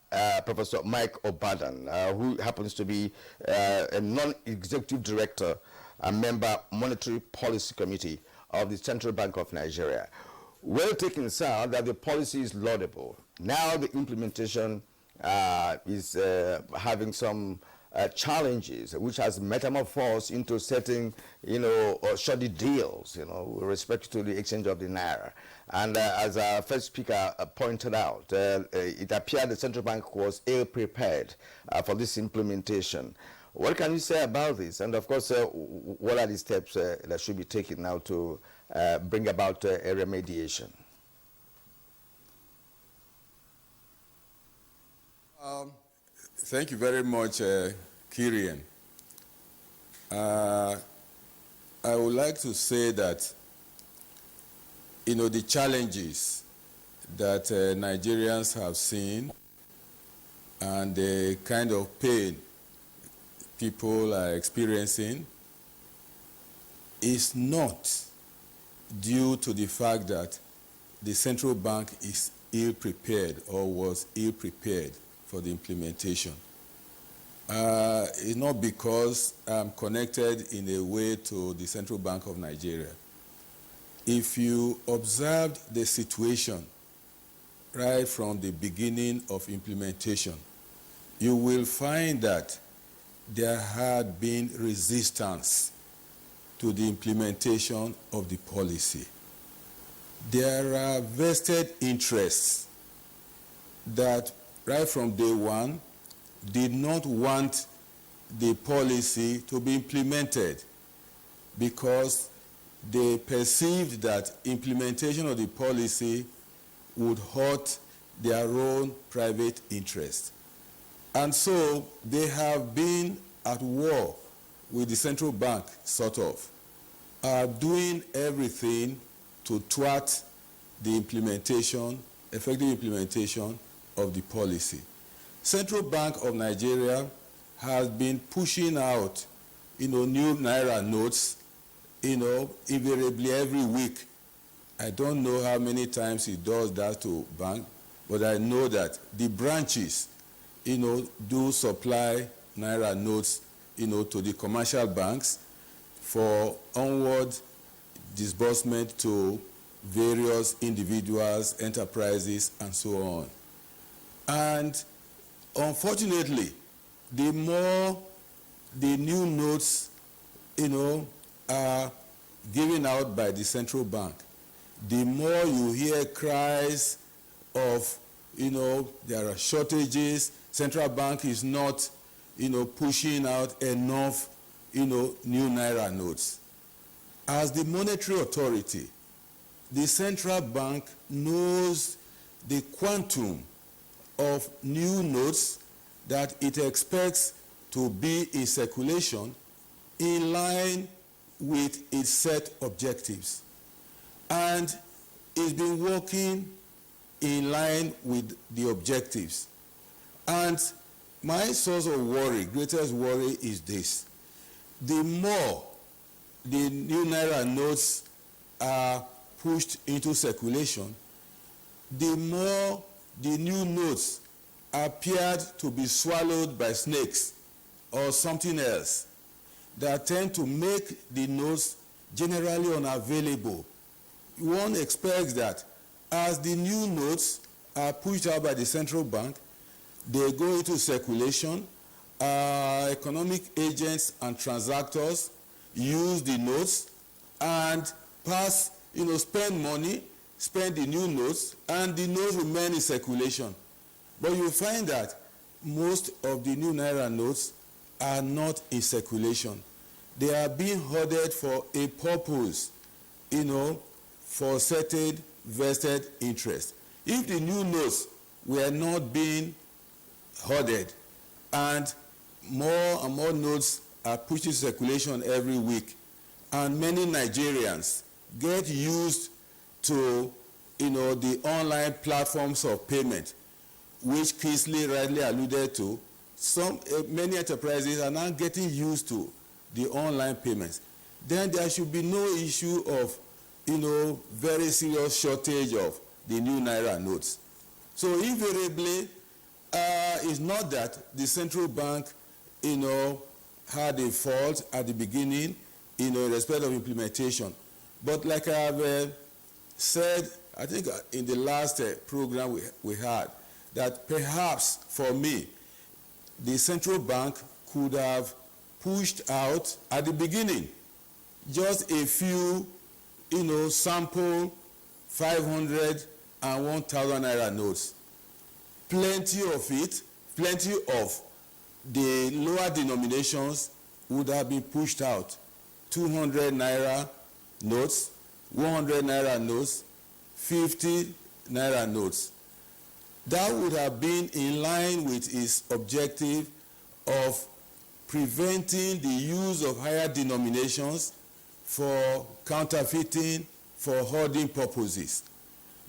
Professor Mike Obadan, who happens to be a non-executive director and member Monetary Policy Committee of the Central Bank of Nigeria. Well taken, sir, that the policy is laudable. Now the implementation is having some challenges, which has metamorphosed into certain, shoddy deals, with respect to the exchange of the naira. And as our first speaker pointed out, it appeared the central bank was ill-prepared for this implementation. What can you say about this? And of course, what are the steps that should be taken now to bring about a remediation? Thank you very much, Kirian. I would like to say that, the challenges that Nigerians have seen and the kind of pain people are experiencing is not due to the fact that the central bank is ill-prepared or was ill-prepared for the implementation. It's not because I'm connected in a way to the Central Bank of Nigeria. If you observed the situation right from the beginning of implementation, you will find that there had been resistance to the implementation of the policy. There are vested interests that right from day one did not want the policy to be implemented because they perceived that implementation of the policy would hurt their own private interest. And so they have been at war with the central bank, sort of, doing everything to thwart the implementation, effective implementation of the policy. Central Bank of Nigeria has been pushing out, new naira notes, invariably every week. I don't know how many times it does that to bank, but I know that the branches, do supply naira notes, to the commercial banks for onward disbursement to various individuals, enterprises, and so on. And unfortunately, the more the new notes, are given out by the central bank, the more you hear cries of, there are shortages, central bank is not, pushing out enough, new naira notes. As the monetary authority, the central bank knows the quantum of new notes that it expects to be in circulation in line with its set objectives. And it's been working in line with the objectives. And my source of worry, greatest worry, is this. The more the new naira notes are pushed into circulation, the more the new notes appeared to be swallowed by snakes or something else that tend to make the notes generally unavailable. One expects that as the new notes are pushed out by the central bank, they go into circulation, economic agents and transactors use the notes and pass, spend money, spend the new notes, and the notes remain in circulation. But you find that most of the new naira notes are not in circulation. They are being hoarded for a purpose, for certain vested interest. If the new notes were not being hoarded and more notes are pushed into circulation every week, and many Nigerians get used to the online platforms of payment, which Kingsley rightly alluded to, many enterprises are now getting used to the online payments. Then there should be no issue of very serious shortage of the new naira notes. So invariably, it's not that the central bank had a fault at the beginning in respect of implementation. But like I have said, I think in the last program we had, that perhaps for me, the central bank could have pushed out at the beginning just a few, sample 500 and 1,000 naira notes. Plenty of the lower denominations would have been pushed out. 200 naira notes, 100 naira notes, 50 naira notes. That would have been in line with its objective of preventing the use of higher denominations for counterfeiting, for hoarding purposes,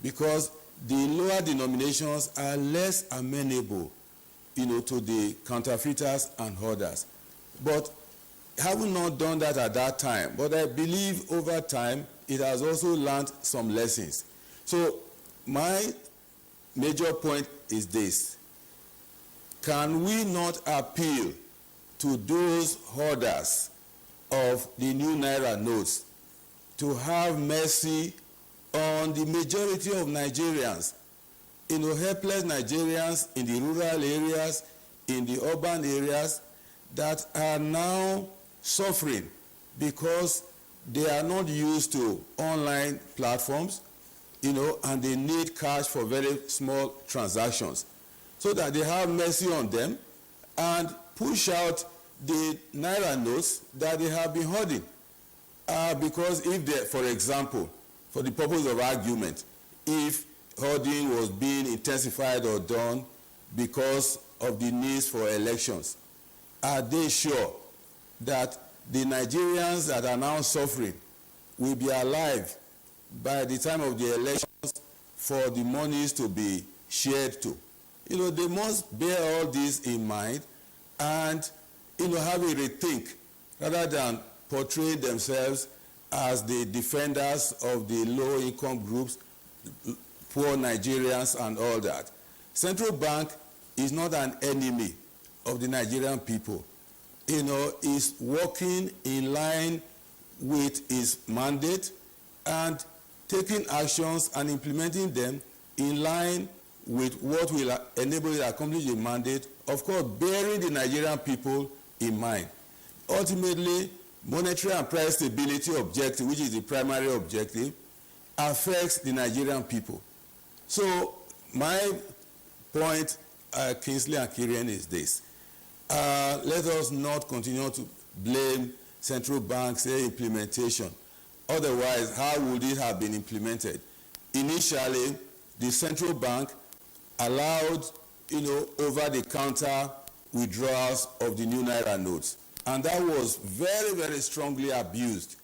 because the lower denominations are less amenable, to the counterfeiters and hoarders. But having not done that at that time, but I believe over time it has also learned some lessons. So my major point is this: can we not appeal to those hoarders of the new naira notes to have mercy on the majority of Nigerians, helpless Nigerians in the rural areas, in the urban areas, that are now suffering because they are not used to online platforms, and they need cash for very small transactions, so that they have mercy on them and push out the naira notes that they have been hoarding. Because if they, for example, for the purpose of argument, if hoarding was being intensified or done because of the needs for elections, are they sure that the Nigerians that are now suffering will be alive by the time of the elections for the monies to be shared to? They must bear all this in mind and have a rethink, rather than portray themselves as the defenders of the low-income groups, poor Nigerians and all that. Central bank is not an enemy of the Nigerian people. Is working in line with its mandate and taking actions and implementing them in line with what will enable it to accomplish the mandate, of course, bearing the Nigerian people in mind. Ultimately, monetary and price stability objective, which is the primary objective, affects the Nigerian people. So my point, Kingsley and Kirian, is this. Let us not continue to blame central banks' implementation. Otherwise, how would it have been implemented? Initially, the central bank allowed, over-the-counter withdrawals of the new naira notes, and that was very, very strongly abused.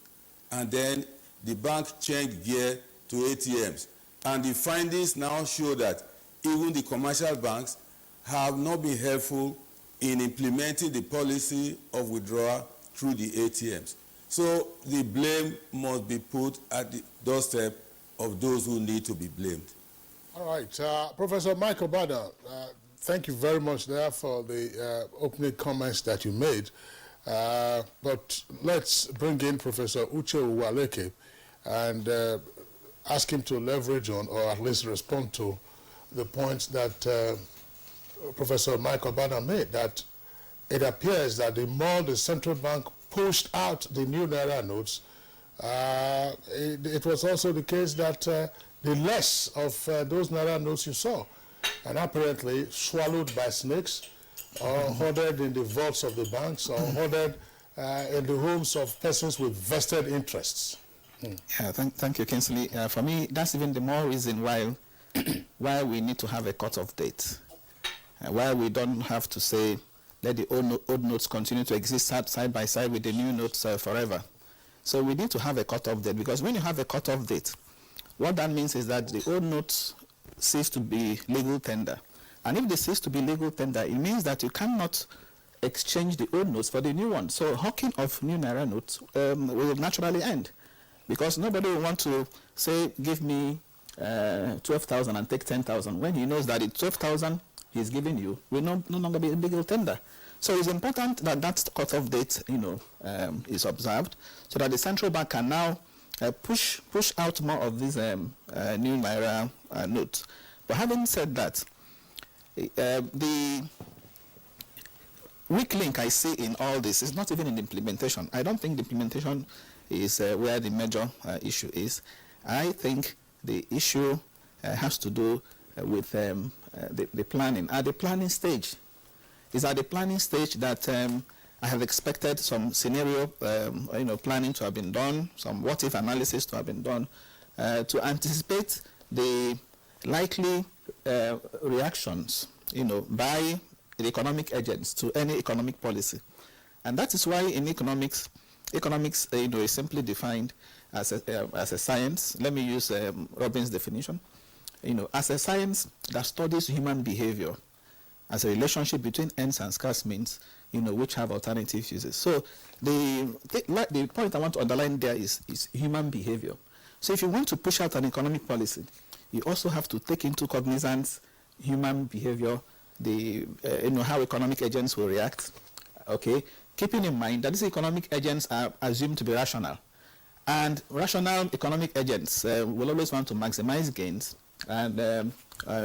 And then the bank changed gear to ATMs, and the findings now show that even the commercial banks have not been helpful in implementing the policy of withdrawal through the ATMs. So the blame must be put at the doorstep of those who need to be blamed. All right, Professor Michael Bada, thank you very much there for the opening comments that you made. But let's bring in Professor Uche Uwaleke and ask him to leverage on, or at least respond to, the points that Professor Michael Bada made, that it appears that the more the central bank pushed out the new naira notes, it was also the case that the less of those naira notes you saw, and apparently swallowed by snakes, or hoarded in the vaults of the banks, or hoarded in the homes of persons with vested interests. Yeah, thank you, Kingsley. For me, that's even the more reason why we need to have a cut-off date. Why we don't have to say, let the old notes continue to exist side by side with the new notes forever. So we need to have a cut-off date, because when you have a cut-off date, what that means is that the old notes cease to be legal tender. And if they cease to be legal tender, it means that you cannot exchange the old notes for the new ones. So hawking of new naira notes will naturally end, because nobody will want to say, give me 12,000 and take 10,000, when he knows that the 12,000 he's giving you will no longer be a legal tender. So it's important that that cut-off date, is observed, so that the central bank can now push out more of these new naira notes. But having said that, the weak link I see in all this is not even in the implementation. I don't think the implementation is where the major issue is. I think the issue has to do with the planning. At the planning stage, it's at the planning stage that I have expected some scenario, planning to have been done, some what-if analysis to have been done, to anticipate the likely reactions, by the economic agents to any economic policy. And that is why in economics is simply defined as a science. Let me use Robin's definition. As a science that studies human behavior as a relationship between ends and scarce means, which have alternative uses. So the point I want to underline there is human behavior. So if you want to push out an economic policy, you also have to take into cognizance human behavior, how economic agents will react, okay? Keeping in mind that these economic agents are assumed to be rational. And rational economic agents will always want to maximize gains and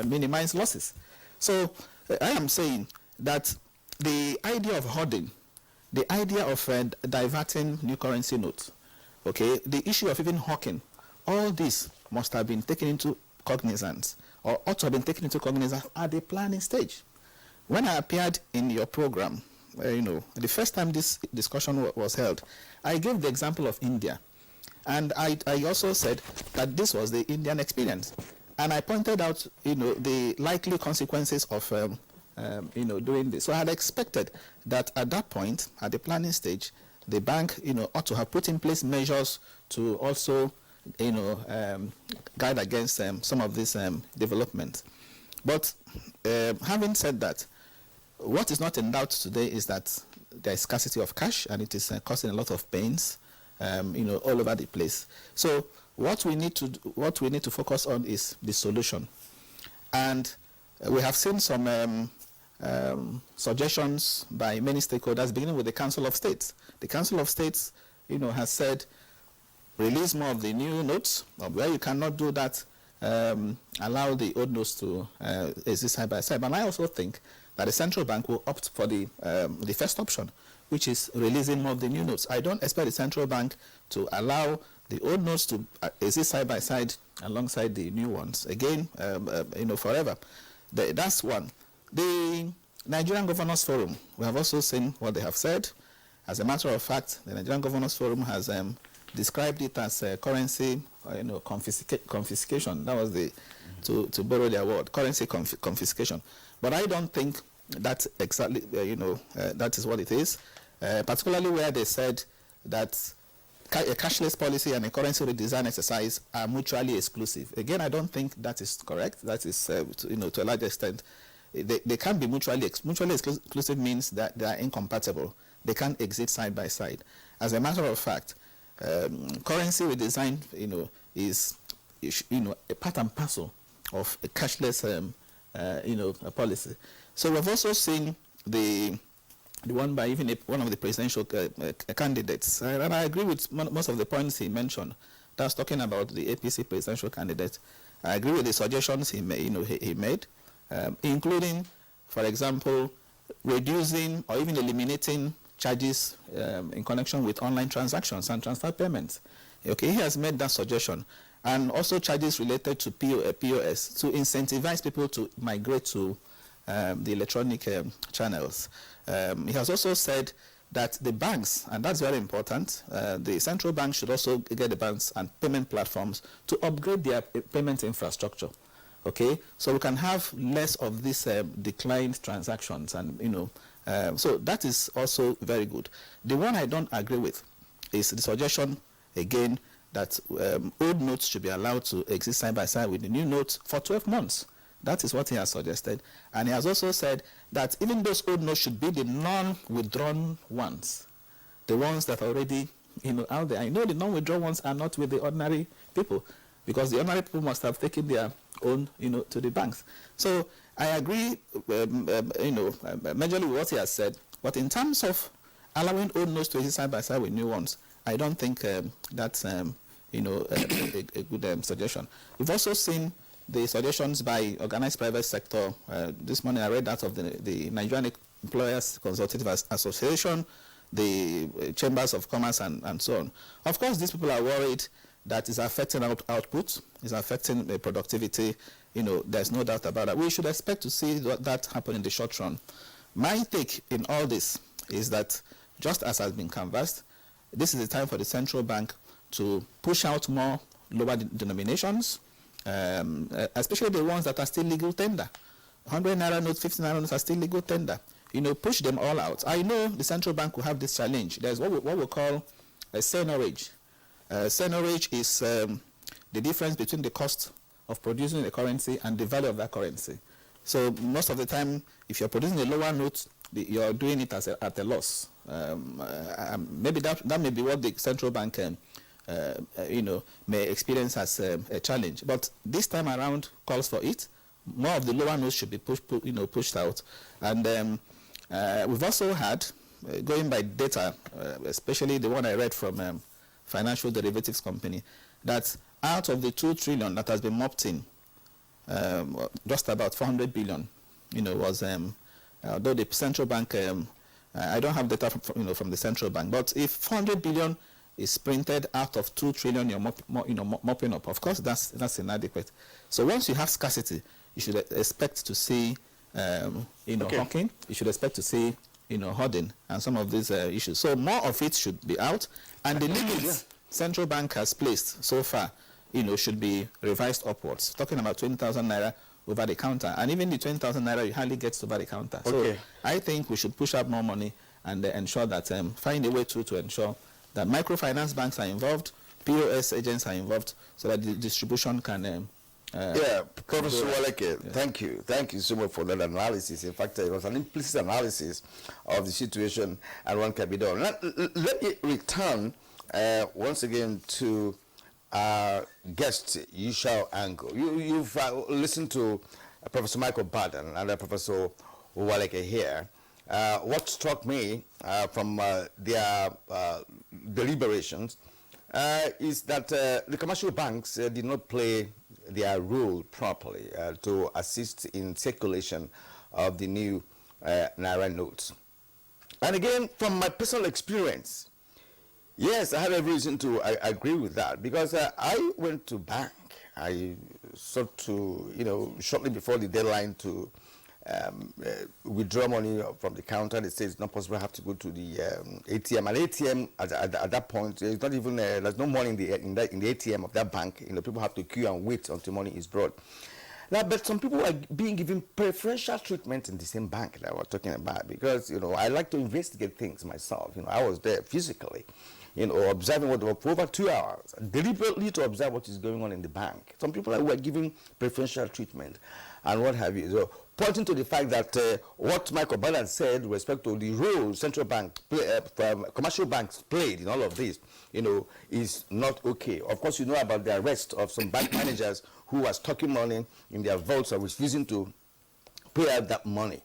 minimize losses. So I am saying that the idea of hoarding, the idea of diverting new currency notes, okay, the issue of even hawking, all this must have been taken into cognizance, or ought to have been taken into cognizance at the planning stage. When I appeared in your program, the first time this discussion was held, I gave the example of India. And I also said that this was the Indian experience. And I pointed out, the likely consequences of, doing this. So I had expected that at that point, at the planning stage, the bank, ought to have put in place measures to also, guide against some of these developments. But having said that, what is not in doubt today is that there is scarcity of cash, and it is causing a lot of pains, all over the place. So what we need to focus on is the solution. And we have seen some suggestions by many stakeholders, beginning with the Council of States. The Council of States, has said, release more of the new notes, or where you cannot do that, allow the old notes to exist side by side. But I also think that the central bank will opt for the first option, which is releasing more of the new notes. I don't expect the central bank to allow the old notes to exist side by side alongside the new ones, again, forever. That's one. The Nigerian Governors Forum, we have also seen what they have said. As a matter of fact, the Nigerian Governors Forum has described it as currency, confiscation. That was to borrow their word, currency confiscation. But I don't think that's exactly, that is what it is. Particularly where they said that a cashless policy and a currency redesign exercise are mutually exclusive. Again, I don't think that is correct. That is, to a large extent, they can't be mutually exclusive. Means that they are incompatible. They can't exist side by side. As a matter of fact, currency redesign, is a part and parcel of a cashless, a policy. So we've also seen the one by even one of the presidential candidates, and I agree with most of the points he mentioned. That's talking about the APC presidential candidate. I agree with the suggestions he made, including, for example, reducing or even eliminating charges in connection with online transactions and transfer payments. Okay, he has made that suggestion, and also charges related to POS to incentivize people to migrate to the electronic channels. He has also said that the banks, and that's very important, the central bank should also get the banks and payment platforms to upgrade their payment infrastructure. Okay, so we can have less of these declined transactions, and so that is also very good. The one I don't agree with is the suggestion again that old notes should be allowed to exist side by side with the new notes for 12 months. That is what he has suggested. And he has also said that even those old notes should be the non-withdrawn ones, the ones that are already out there. I know the non-withdrawn ones are not with the ordinary people, because the ordinary people must have taken their own to the banks. So I agree majorly with what he has said, but in terms of allowing old notes to exist side by side with new ones, I don't think that's a good suggestion. We've also seen the suggestions by organized private sector. This morning I read that of the Nigerian Employers Consultative Association, the Chambers of Commerce, and so on. Of course, these people are worried that it's affecting output, it's affecting productivity. There's no doubt about that. We should expect to see that happen in the short run. My take in all this is that, just as has been canvassed, this is the time for the central bank to push out more lower denominations, especially the ones that are still legal tender. 100 naira notes, 50 naira notes are still legal tender. Push them all out. I know the central bank will have this challenge. There's what we call a seigniorage. Seigniorage is the difference between the cost of producing a currency and the value of that currency. So most of the time, if you're producing a lower note, you're doing it at a loss. Maybe that may be what the central bank may experience as a challenge. But this time around calls for it. More of the lower notes should be pushed out. And we've also had, going by data, especially the one I read from Financial Derivatives Company, that out of the 2 trillion that has been mopped in, just about 400 billion, was, although the central bank, I don't have data from the central bank, but if 400 billion is printed out of 2 trillion you're mopping up, of course that's inadequate. So once you have scarcity, you should expect to see hawking, you should expect to see hoarding and some of these issues. So more of it should be out, and the limits central bank has placed so far should be revised upwards, talking about 20,000 naira over the counter, and even the 20,000 naira you hardly get over the counter. So I think we should push out more money and ensure that find a way to ensure that microfinance banks are involved, POS agents are involved, so that the distribution can. Professor Waleke, thank you so much for that analysis. In fact, it was an implicit analysis of the situation and what can be done. Let me return once again to our guest, Yushao Ango. You've listened to Professor Michael Baden and Professor Waleke here. What struck me from their deliberations is that the commercial banks did not play their role properly to assist in circulation of the new naira notes. And again, from my personal experience, Yes, I have every reason to agree with that, because I went to bank. I sought to, shortly before the deadline to withdraw money from the counter. They say it's not possible. I have to go to the ATM. And ATM at that point, it's not even there's no money in the ATM of that bank. People have to queue and wait until money is brought. Now, but some people are being given preferential treatment in the same bank that we're talking about, because I like to investigate things myself. I was there physically, observing what for over 2 hours, deliberately to observe what is going on in the bank. Some people were given preferential treatment, and what have you. So, pointing to the fact that what Michael Ballard said with respect to the role central bank commercial banks played in all of this, is not okay. Of course, you know about the arrest of some bank managers who was stocking money in their vaults or refusing to pay out that money.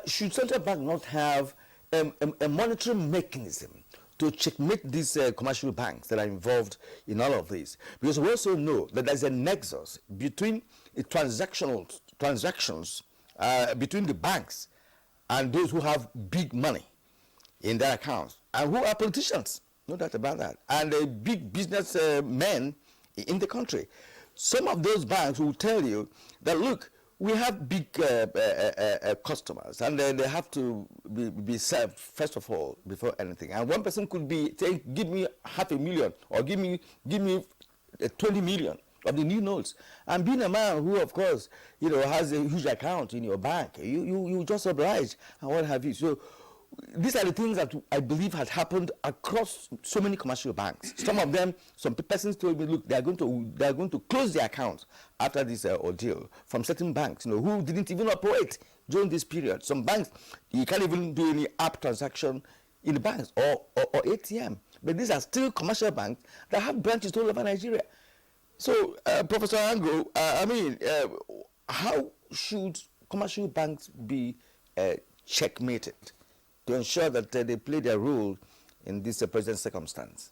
Should central bank not have a monitoring mechanism to checkmate these commercial banks that are involved in all of this? Because we also know that there's a nexus between transactions between the banks and those who have big money in their accounts and who are politicians, no doubt about that, and big business men in the country. Some of those banks will tell you that, look, we have big customers, and they have to be served first of all before anything. And one person could be saying, give me 500,000 or give me 20 million of the new notes. And being a man who, of course, has a huge account in your bank, you just oblige and what have you. So these are the things that I believe has happened across so many commercial banks. Some of them, some persons told me, look, they are going to close their accounts after this ordeal from certain banks, who didn't even operate during this period. Some banks, you can't even do any app transaction in the banks or ATM. But these are still commercial banks that have branches all over Nigeria. So, Professor Ango, how should commercial banks be checkmated to ensure that they play their role in this present circumstance?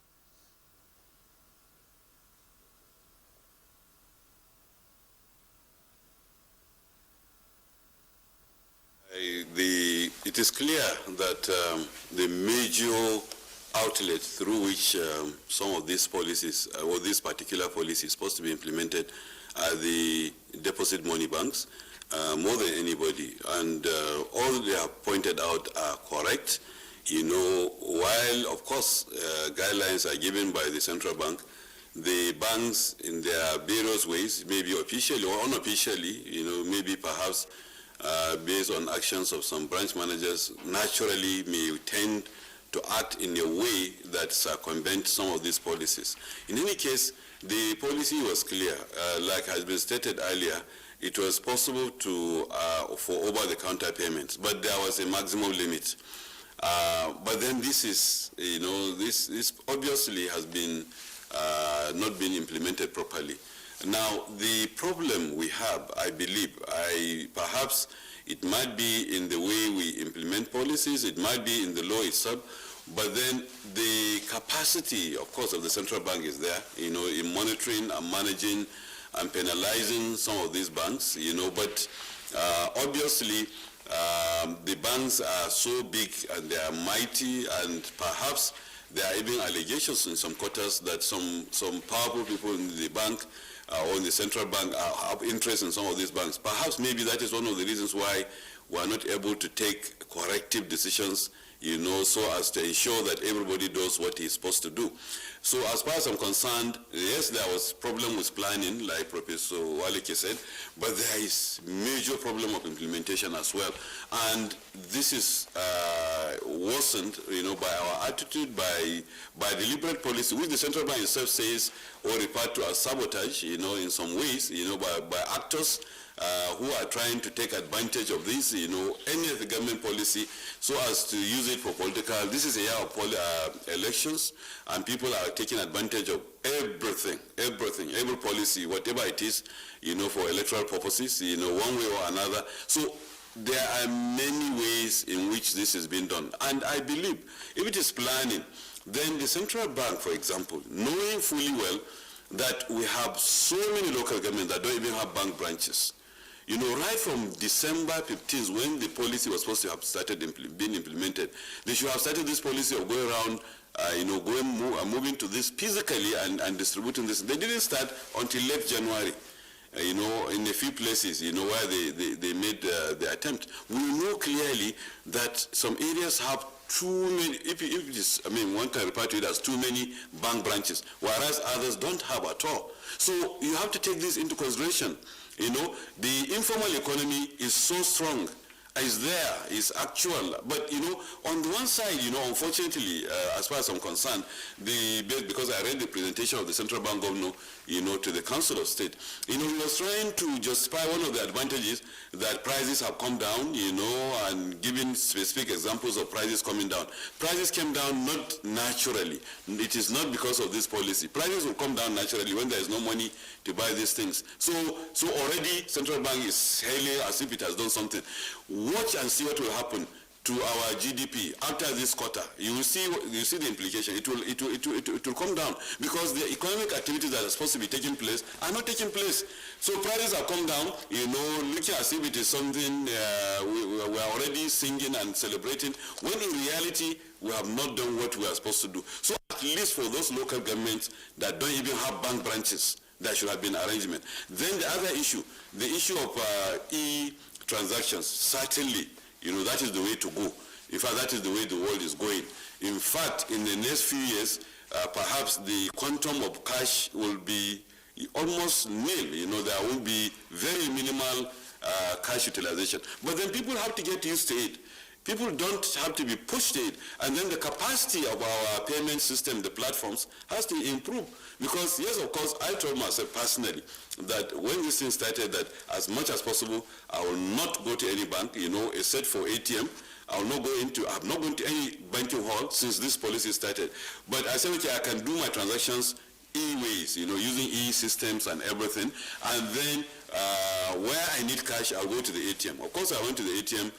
It is clear that the major outlet through which some of these policies, or this particular policy is supposed to be implemented, are the deposit money banks, more than anybody. And all they have pointed out are correct. While, of course, guidelines are given by the central bank, the banks in their various ways, maybe officially or unofficially, maybe perhaps based on actions of some branch managers, naturally may tend to act in a way that circumvents some of these policies. In any case, the policy was clear. Like has been stated earlier, it was possible to for over-the-counter payments, but there was a maximum limit. But then this is, this obviously has been not been implemented properly. Now, the problem we have, I believe, perhaps it might be in the way we implement policies, it might be in the law itself, but then the capacity, of course, of the central bank is there, in monitoring and managing and penalizing some of these banks, but obviously the banks are so big and they are mighty, and perhaps there are even allegations in some quarters that some powerful people in the bank or in the central bank have interest in some of these banks. Perhaps maybe that is one of the reasons why we are not able to take corrective decisions, so as to ensure that everybody does what he's supposed to do. So as far as I'm concerned, yes, there was problem with planning, like Professor Waleke said, but there is major problem of implementation as well. And this is worsened, by our attitude, by deliberate policy, which the central bank itself says or referred to as sabotage, in some ways, by actors who are trying to take advantage of this, any of the government policy, so as to use it for political. This is a year of elections, and people are taking advantage of everything, every policy, whatever it is, for electoral purposes, one way or another. So there are many ways in which this is being done. And I believe if it is planning, then the central bank, for example, knowing fully well that we have so many local governments that don't even have bank branches, You know, right from December 15th, when the policy was supposed to have started being implemented, they should have started this policy of going around, moving to this physically and distributing this. They didn't start until late January. You know, in a few places, you know, where they made the attempt. We know clearly that some areas have too many, one can refer to it as too many bank branches, whereas others don't have at all. So you have to take this into consideration. You know, the informal economy is so strong, is there, is actual. But, you know, on the one side, you know, unfortunately, as far as I'm concerned, because I read the presentation of the central bank governor, you know, to the Council of State, you know, he was trying to justify one of the advantages that prices have come down, you know, and giving specific examples of prices coming down. Prices came down not naturally. It is not because of this policy. Prices will come down naturally when there is no money to buy these things. So already central bank is hailing as if it has done something. Watch and see what will happen to our GDP after this quarter. You will see the implication. It will come down because the economic activities that are supposed to be taking place are not taking place. So prices have come down, you know, looking as if it is something we are already singing and celebrating, when in reality we have not done what we are supposed to do. So at least for those local governments that don't even have bank branches, there should have been arrangement. Then the other issue, the issue of e-transactions, certainly, you know, that is the way to go. In fact, that is the way the world is going. In fact, in the next few years, perhaps the quantum of cash will be almost nil. You know, there will be very minimal cash utilization. But then people have to get used to it. People don't have to be pushed to it. And then the capacity of our payment system, the platforms, has to improve. Because, yes, of course, I told myself personally that when this thing started, that as much as possible, I will not go to any bank, you know, except for ATM. I have not gone to any banking hall since this policy started. But I said, okay, I can do my transactions e-ways, you know, using e-systems and everything. And then where I need cash, I'll go to the ATM. Of course, I went to the ATM.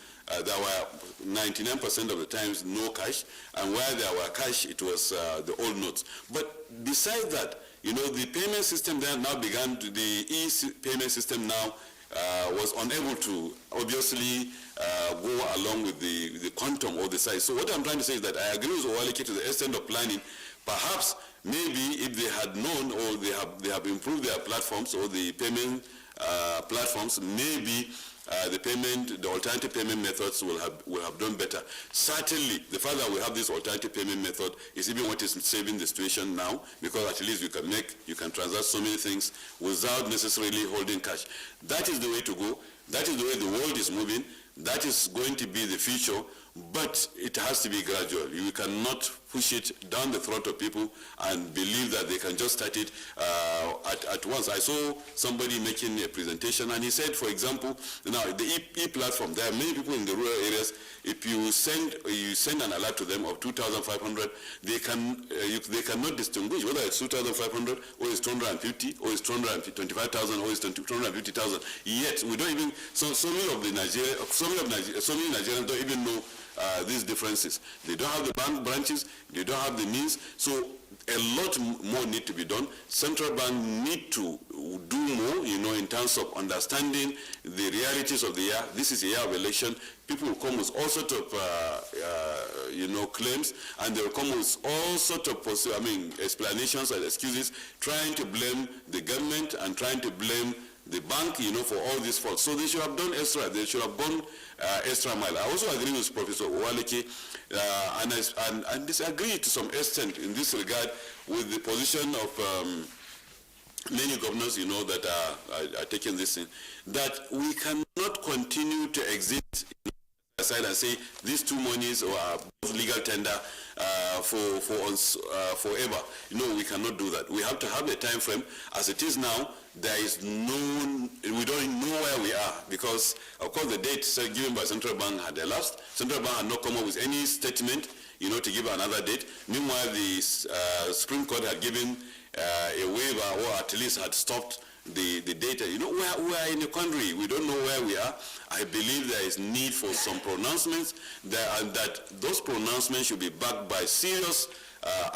There were 99% of the times no cash, and where there were cash, it was the old notes. But besides that, you know, the payment system then now began to, the e-payment system now was unable to obviously go along with the quantum or the size. So what I'm trying to say is that I agree with Owaleke to the extent of planning. Perhaps maybe if they had known, or they have improved their platforms or the payment platforms, maybe the alternative payment methods will have done better. Certainly, the fact that we have this alternative payment method is even what is saving the situation now, because at least you can transact so many things without necessarily holding cash. That is the way to go. That is the way the world is moving. That is going to be the future, but it has to be gradual. You cannot push it down the throat of people and believe that they can just start it at once. I saw somebody making a presentation, and he said, for example, now the e-platform, there are many people in the rural areas. If you send an alert to them of 2,500, they cannot distinguish whether it's 2,500 or it's 250 or it's 225,000 or it's 250,000. Yet we don't even. So many Nigerians don't even know these differences. They don't have the bank branches, they don't have the means, so a lot more need to be done. Central bank need to do more, you know, in terms of understanding the realities of the year. This is a year of election. People will come with all sorts of, claims, and they will come with all sorts of, explanations and excuses, trying to blame the government and trying to blame the bank, you know, for all these faults. So they should have done extra. They should have gone extra mile. I also agree with Professor Owaleke and disagree to some extent in this regard with the position of many governors, you know, that are taking this in, that we cannot continue to exist aside and say these two monies are both legal tender forever. You know, we cannot do that. We have to have a time frame. As it is now, there is we don't know where we are, because of course the date given by central bank had elapsed. Central bank had not come up with any statement, you know, to give another date. Meanwhile, the Supreme Court had given a waiver, or at least had stopped the data. You know, we are in a country, we don't know where we are. I believe there is need for some pronouncements, and that those pronouncements should be backed by serious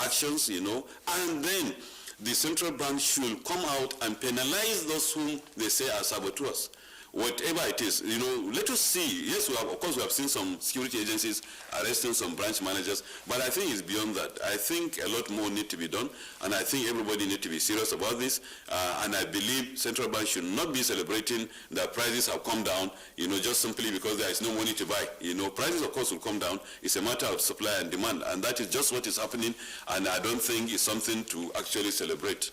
actions, you know, and then the central bank should come out and penalize those whom they say are saboteurs. whatever it is, let us see. Yes, of course we have seen some security agencies arresting some branch managers, but I think it's beyond that. I think a lot more need to be done, and I think everybody need to be serious about this, and I believe central bank should not be celebrating that prices have come down, just simply because there is no money to buy. Prices of course will come down. It's a matter of supply and demand, and that is just what is happening, and I don't think it's something to actually celebrate.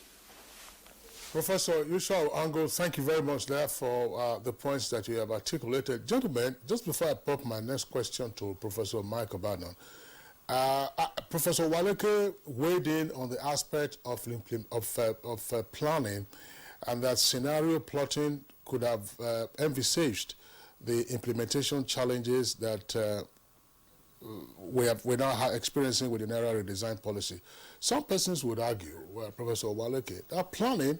Professor Yushao Ango, thank you very much there for the points that you have articulated. Gentlemen, just before I pop my next question to Professor Mike Obadan, Professor Waleke weighed in on the aspect of planning, and that scenario plotting could have envisaged the implementation challenges that we're now experiencing with the Naira redesign policy. Some persons would argue, Professor Waleke, that planning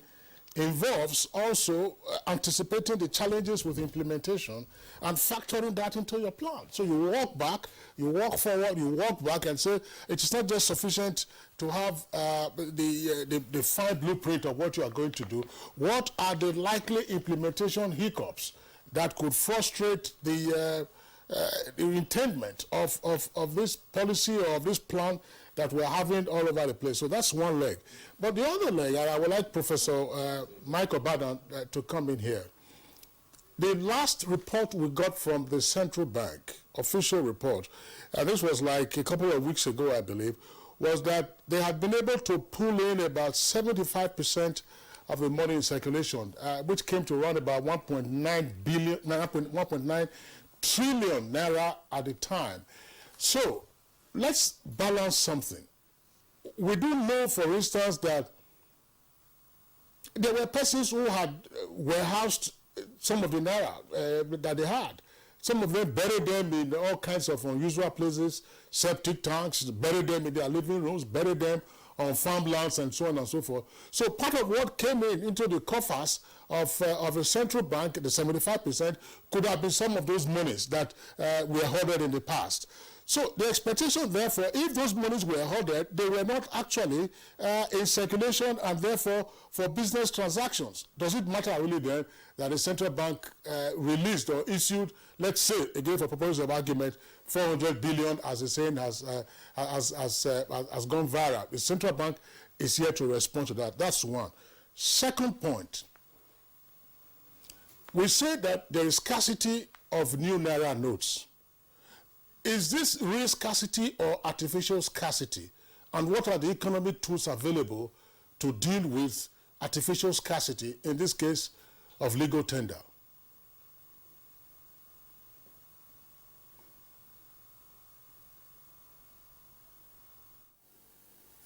involves also anticipating the challenges with implementation and factoring that into your plan. So you walk back, you walk forward, you walk back and say it is not just sufficient to have the fine blueprint of what you are going to do. What are the likely implementation hiccups that could frustrate the intendment of this policy or of this plan that we're having all over the place? So that's one leg. But the other leg, and I would like Professor Mike Obadan to come in here. The last report we got from the central bank, official report, and this was like a couple of weeks ago, I believe, was that they had been able to pull in about 75% of the money in circulation, which came to around about 1.9 trillion naira at the time. So let's balance something. We do know, for instance, that there were persons who had warehoused some of the naira that they had. Some of them buried them in all kinds of unusual places, septic tanks, buried them in their living rooms, buried them on farmlands and so on and so forth. So part of what came into the coffers of a central bank, the 75%, could have been some of those monies that were hoarded in the past. So the expectation, therefore, if those monies were hoarded, they were not actually in circulation and therefore for business transactions. Does it matter really then that the central bank released or issued, let's say, again for purposes of argument, 400 billion, as the saying has gone viral? The central bank is here to respond to that. That's one. Second point, we say that there is scarcity of new naira notes. Is this real scarcity or artificial scarcity? And what are the economic tools available to deal with artificial scarcity, in this case of legal tender?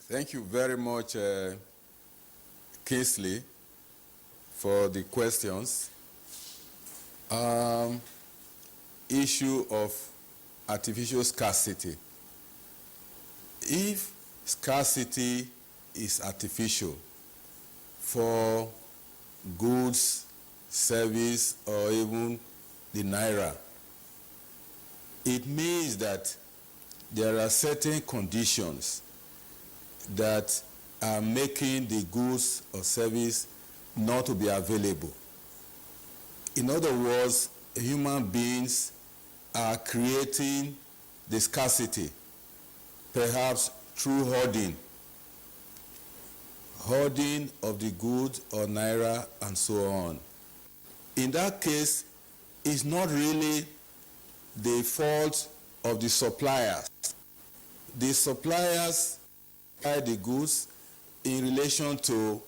Thank you very much, Kingsley, for the questions. Issue of artificial scarcity. If scarcity is artificial for goods, service, or even the naira, it means that there are certain conditions that are making the goods or service not to be available. In other words, human beings are creating the scarcity, perhaps through hoarding of the goods or naira and so on. In that case, it's not really the fault of the suppliers. The suppliers buy the goods in relation to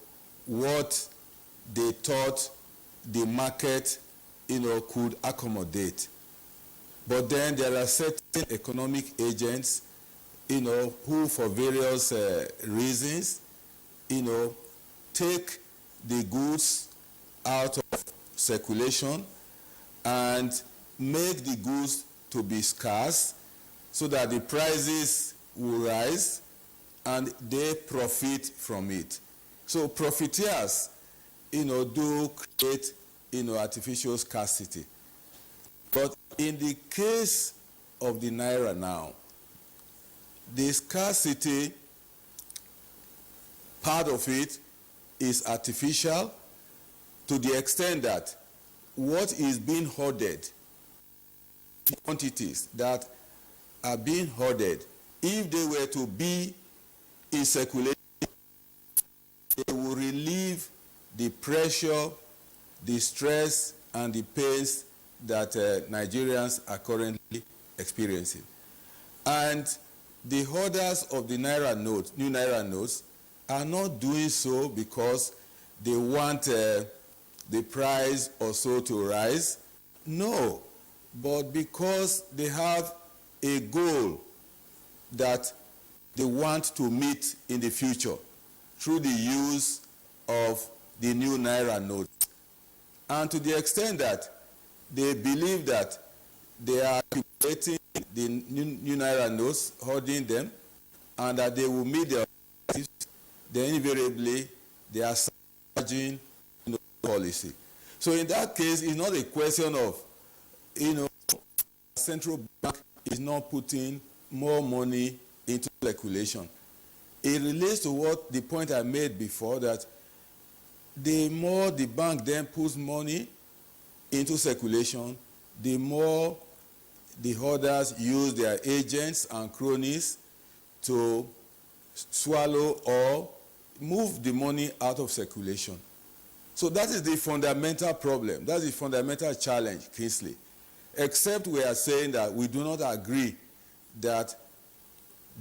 what they thought the market, could accommodate. But then there are certain economic agents, who for various reasons, take the goods out of circulation and make the goods to be scarce so that the prices will rise and they profit from it. So profiteers, do create, artificial scarcity. But in the case of the naira now, the scarcity, part of it is artificial to the extent that what is being hoarded, quantities that are being hoarded, if they were to be in circulation, they will relieve the pressure, the stress, and the pains that Nigerians are currently experiencing. And the holders of the Naira notes, new Naira notes, are not doing so because they want the price also to rise. No, but because they have a goal that they want to meet in the future through the use of the new Naira notes. And to the extent that they believe that they are accumulating the new Naira notes, holding them, and that they will meet their objectives, then invariably they are surging policy. So in that case, it's not a question of, central bank is not putting more money into circulation. It relates to what the point I made before, that the more the bank then puts money into circulation, the more the holders use their agents and cronies to swallow or move the money out of circulation. So that is the fundamental problem. That's the fundamental challenge, Kingsley. Except we are saying that we do not agree that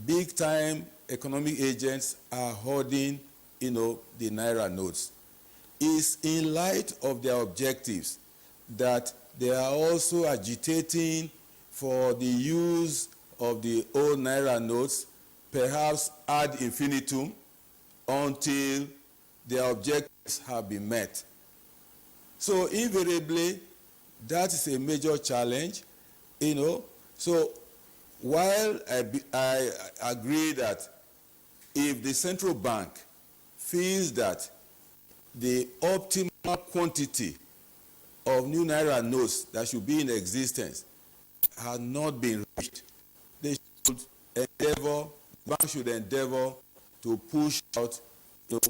big-time economic agents are hoarding, the Naira notes. It's in light of their objectives that they are also agitating for the use of the old Naira notes, perhaps ad infinitum, until their objectives have been met. So invariably, that is a major challenge, So while I agree that if the central bank feels that the optimal quantity of new Naira notes that should be in existence has not been reached, they should endeavor, bank should endeavor to push out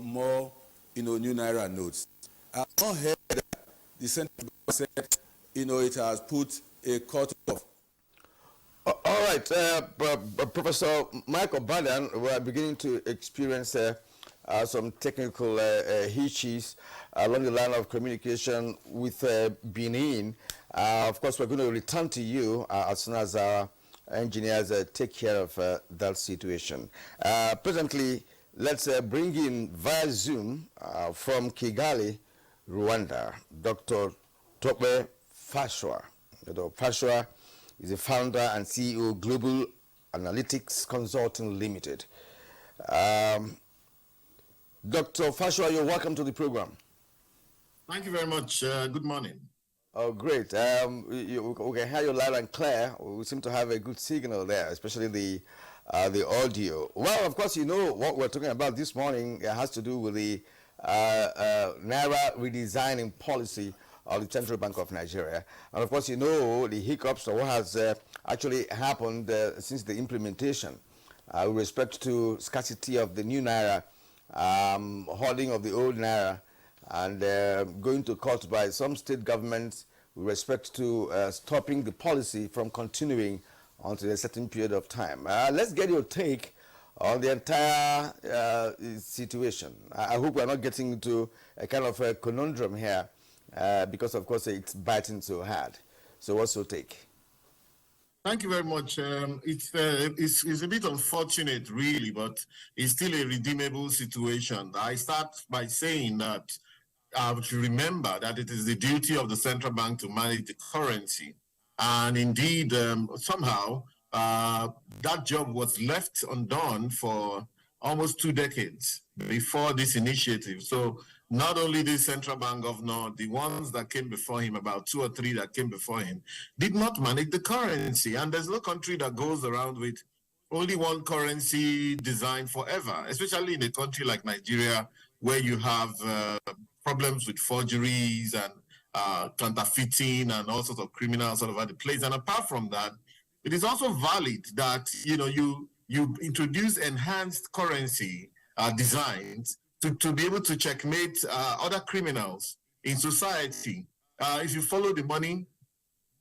more new Naira notes. I've not heard that the central bank said it has put a cutoff. All right, Professor Michael Badan, we are beginning to experience some technical hitches along the line of communication with Benin. Of course, we're going to return to you as soon as our engineers take care of that situation. Presently, let's bring in via Zoom from Kigali, Rwanda, Dr. Tope Fashwa. Fashwa is the founder and CEO of Global Analytics Consulting Limited. Dr. Fashwa, you're welcome to the program. Thank you very much. Good morning. Oh, great. We can hear you loud and clear. We seem to have a good signal there, especially the audio. Well, of course, what we're talking about this morning has to do with the Naira redesigning policy of the Central Bank of Nigeria. And of course, the hiccups of what has actually happened since the implementation with respect to scarcity of the new Naira, hoarding of the old Naira, and going to court by some state governments with respect to stopping the policy from continuing until a certain period of time. Let's get your take on the entire situation. I hope we're not getting into a kind of a conundrum here, because of course it's biting so hard. So what's your take? Thank you very much. It's a bit unfortunate, really, but it's still a redeemable situation. I start by saying that to remember that it is the duty of the central bank to manage the currency. And indeed, somehow, that job was left undone for almost 2 decades before this initiative. So not only the central bank governor, the ones that came before him, about 2 or 3 that came before him, did not manage the currency. And there's no country that goes around with only one currency designed forever, especially in a country like Nigeria, where you have problems with forgeries and counterfeiting and all sorts of criminals all over the place. And apart from that, it is also valid that you introduce enhanced currency designs to be able to checkmate other criminals in society. if you follow the money,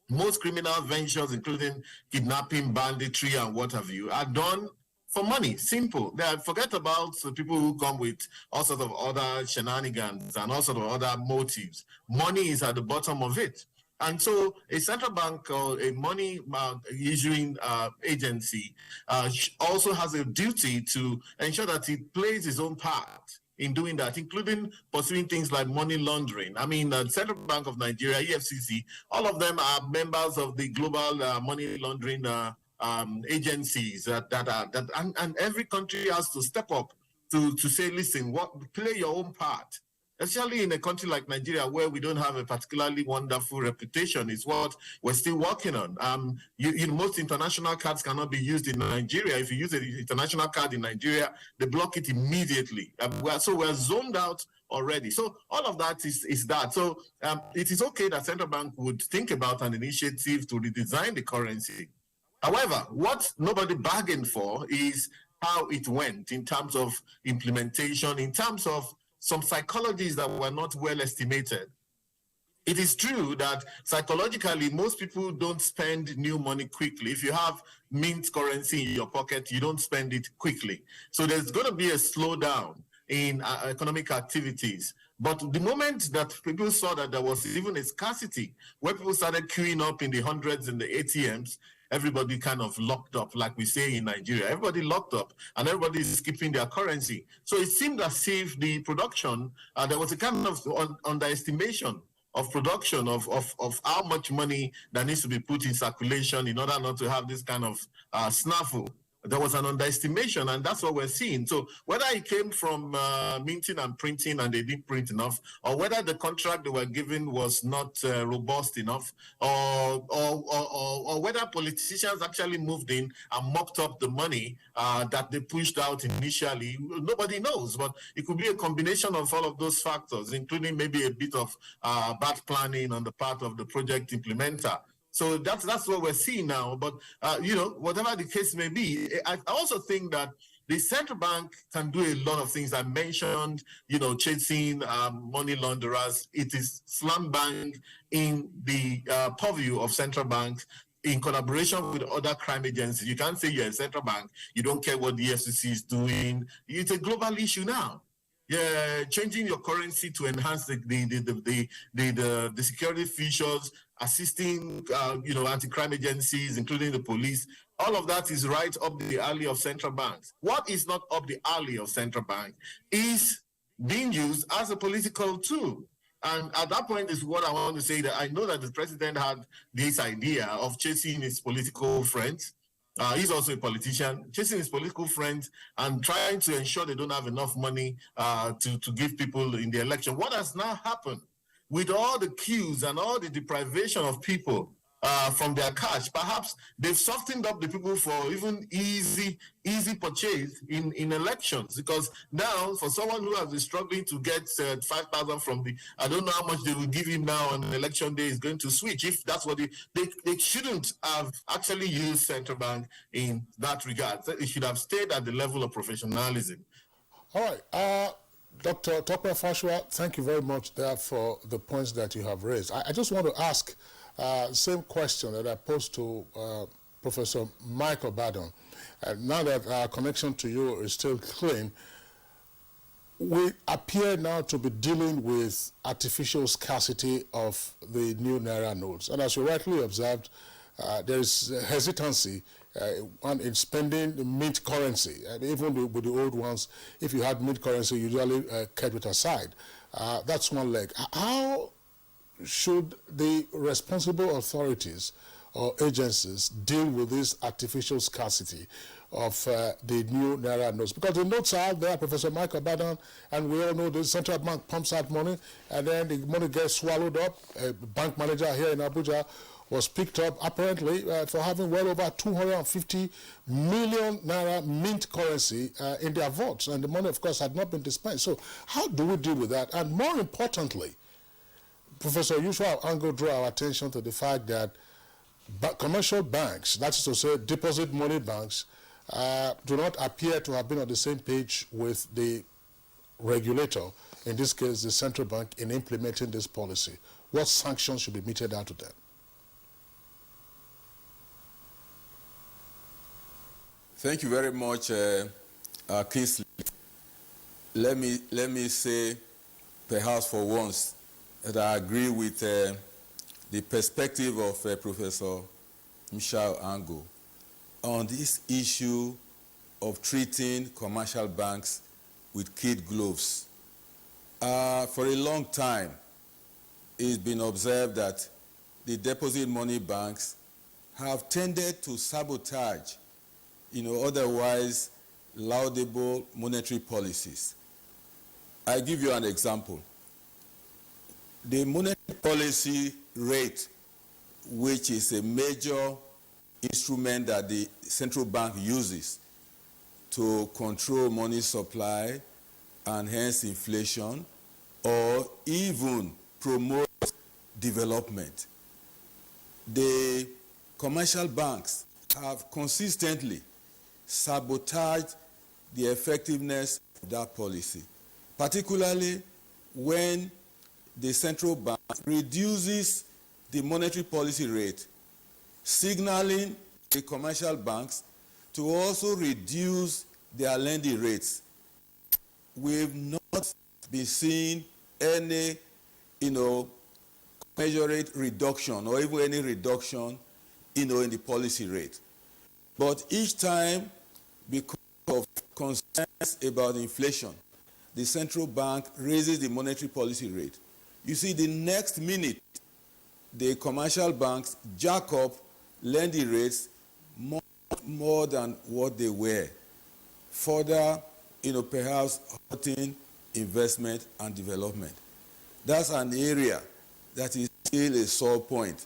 most criminal ventures, including kidnapping, banditry, and what have you, are done for money. Simple. Forget about the people who come with all sorts of other shenanigans and all sorts of other motives. Money is at the bottom of it. And so a central bank or a money issuing agency also has a duty to ensure that it plays its own part in doing that, including pursuing things like money laundering. I mean, the Central Bank of Nigeria, EFCC, all of them are members of the global money laundering agencies and every country has to step up to say, listen, play your own part. Especially in a country like Nigeria, where we don't have a particularly wonderful reputation, is what we're still working on. Most international cards cannot be used in Nigeria. If you use an international card in Nigeria, they block it immediately. So we're zoned out already. So all of that is that. So it is okay that central bank would think about an initiative to redesign the currency. However, what nobody bargained for is how it went in terms of implementation, in terms of some psychologies that were not well estimated. It is true that psychologically, most people don't spend new money quickly. If you have mint currency in your pocket, you don't spend it quickly. So there's going to be a slowdown in economic activities. But the moment that people saw that there was even a scarcity, where people started queuing up in the hundreds in the ATMs, everybody kind of locked up, like we say in Nigeria. Everybody locked up, and everybody is keeping their currency. So it seemed as if the production, there was a kind of underestimation of production of how much money that needs to be put in circulation in order not to have this kind of snafu. There was an underestimation, and that's what we're seeing. So whether it came from minting and printing and they didn't print enough, or whether the contract they were given was not robust enough, or whether politicians actually moved in and mopped up the money that they pushed out initially, nobody knows. But it could be a combination of all of those factors, including maybe a bit of bad planning on the part of the project implementer. So that's what we're seeing now. But, whatever the case may be, I also think that the central bank can do a lot of things. I mentioned, chasing money launderers. It is slam bang in the purview of central banks in collaboration with other crime agencies. You can't say you're a central bank, you don't care what the FCC is doing. It's a global issue now. Yeah, changing your currency to enhance the security features, assisting anti-crime agencies, including the police. All of that is right up the alley of central banks. What is not up the alley of central bank is being used as a political tool. And at that point is what I want to say, that I know that the president had this idea of chasing his political friends. He's also a politician, chasing his political friends and trying to ensure they don't have enough money to give people in the election. What has now happened with all the queues and all the deprivation of people from their cash? Perhaps they've softened up the people for even easy purchase in elections, because now for someone who has been struggling to get 5,000 from I don't know how much they will give him now on election day, is going to switch. If that's what they shouldn't have actually used central bank in that regard. It should have stayed at the level of professionalism. All right. Dr. Tope Fashua, thank you very much there for the points that you have raised. I just want to ask same question that I posed to Professor Michael Badon. Now that our connection to you is still clean, we appear now to be dealing with artificial scarcity of the new naira notes. And as you rightly observed, there is hesitancy in spending mint currency. And even with the old ones, if you had mint currency, you usually kept it aside. That's one leg. How should the responsible authorities or agencies deal with this artificial scarcity of the new naira notes? Because the notes are out there, Professor Michael Badon, and we all know the central bank pumps out money, and then the money gets swallowed up. A bank manager here in Abuja was picked up apparently for having well over 250 million naira mint currency in their vaults, and the money, of course, had not been dispensed. So how do we deal with that? And more importantly, Professor Yusuf Ango drew our attention to the fact that commercial banks, that is to say deposit money banks, do not appear to have been on the same page with the regulator, in this case the central bank, in implementing this policy. what sanctions should be meted out to them? Thank you very much, Kingsley. Let me say, perhaps for once, that I agree with the perspective of Professor Michel Ango on this issue of treating commercial banks with kid gloves. For a long time, it's been observed that the deposit money banks have tended to sabotage, otherwise laudable monetary policies. I give you an example. The monetary policy rate, which is a major instrument that the central bank uses to control money supply and hence inflation, or even promote development. The commercial banks have consistently sabotaged the effectiveness of that policy, particularly when the central bank reduces the monetary policy rate, signaling the commercial banks to also reduce their lending rates. We've not been seeing any, commensurate reduction or even any reduction, in the policy rate. But each time, because of concerns about inflation, the central bank raises the monetary policy rate. You see, the next minute, the commercial banks jack up lending rates more than what they were, further, perhaps hurting investment and development. That's an area that is still a sore point,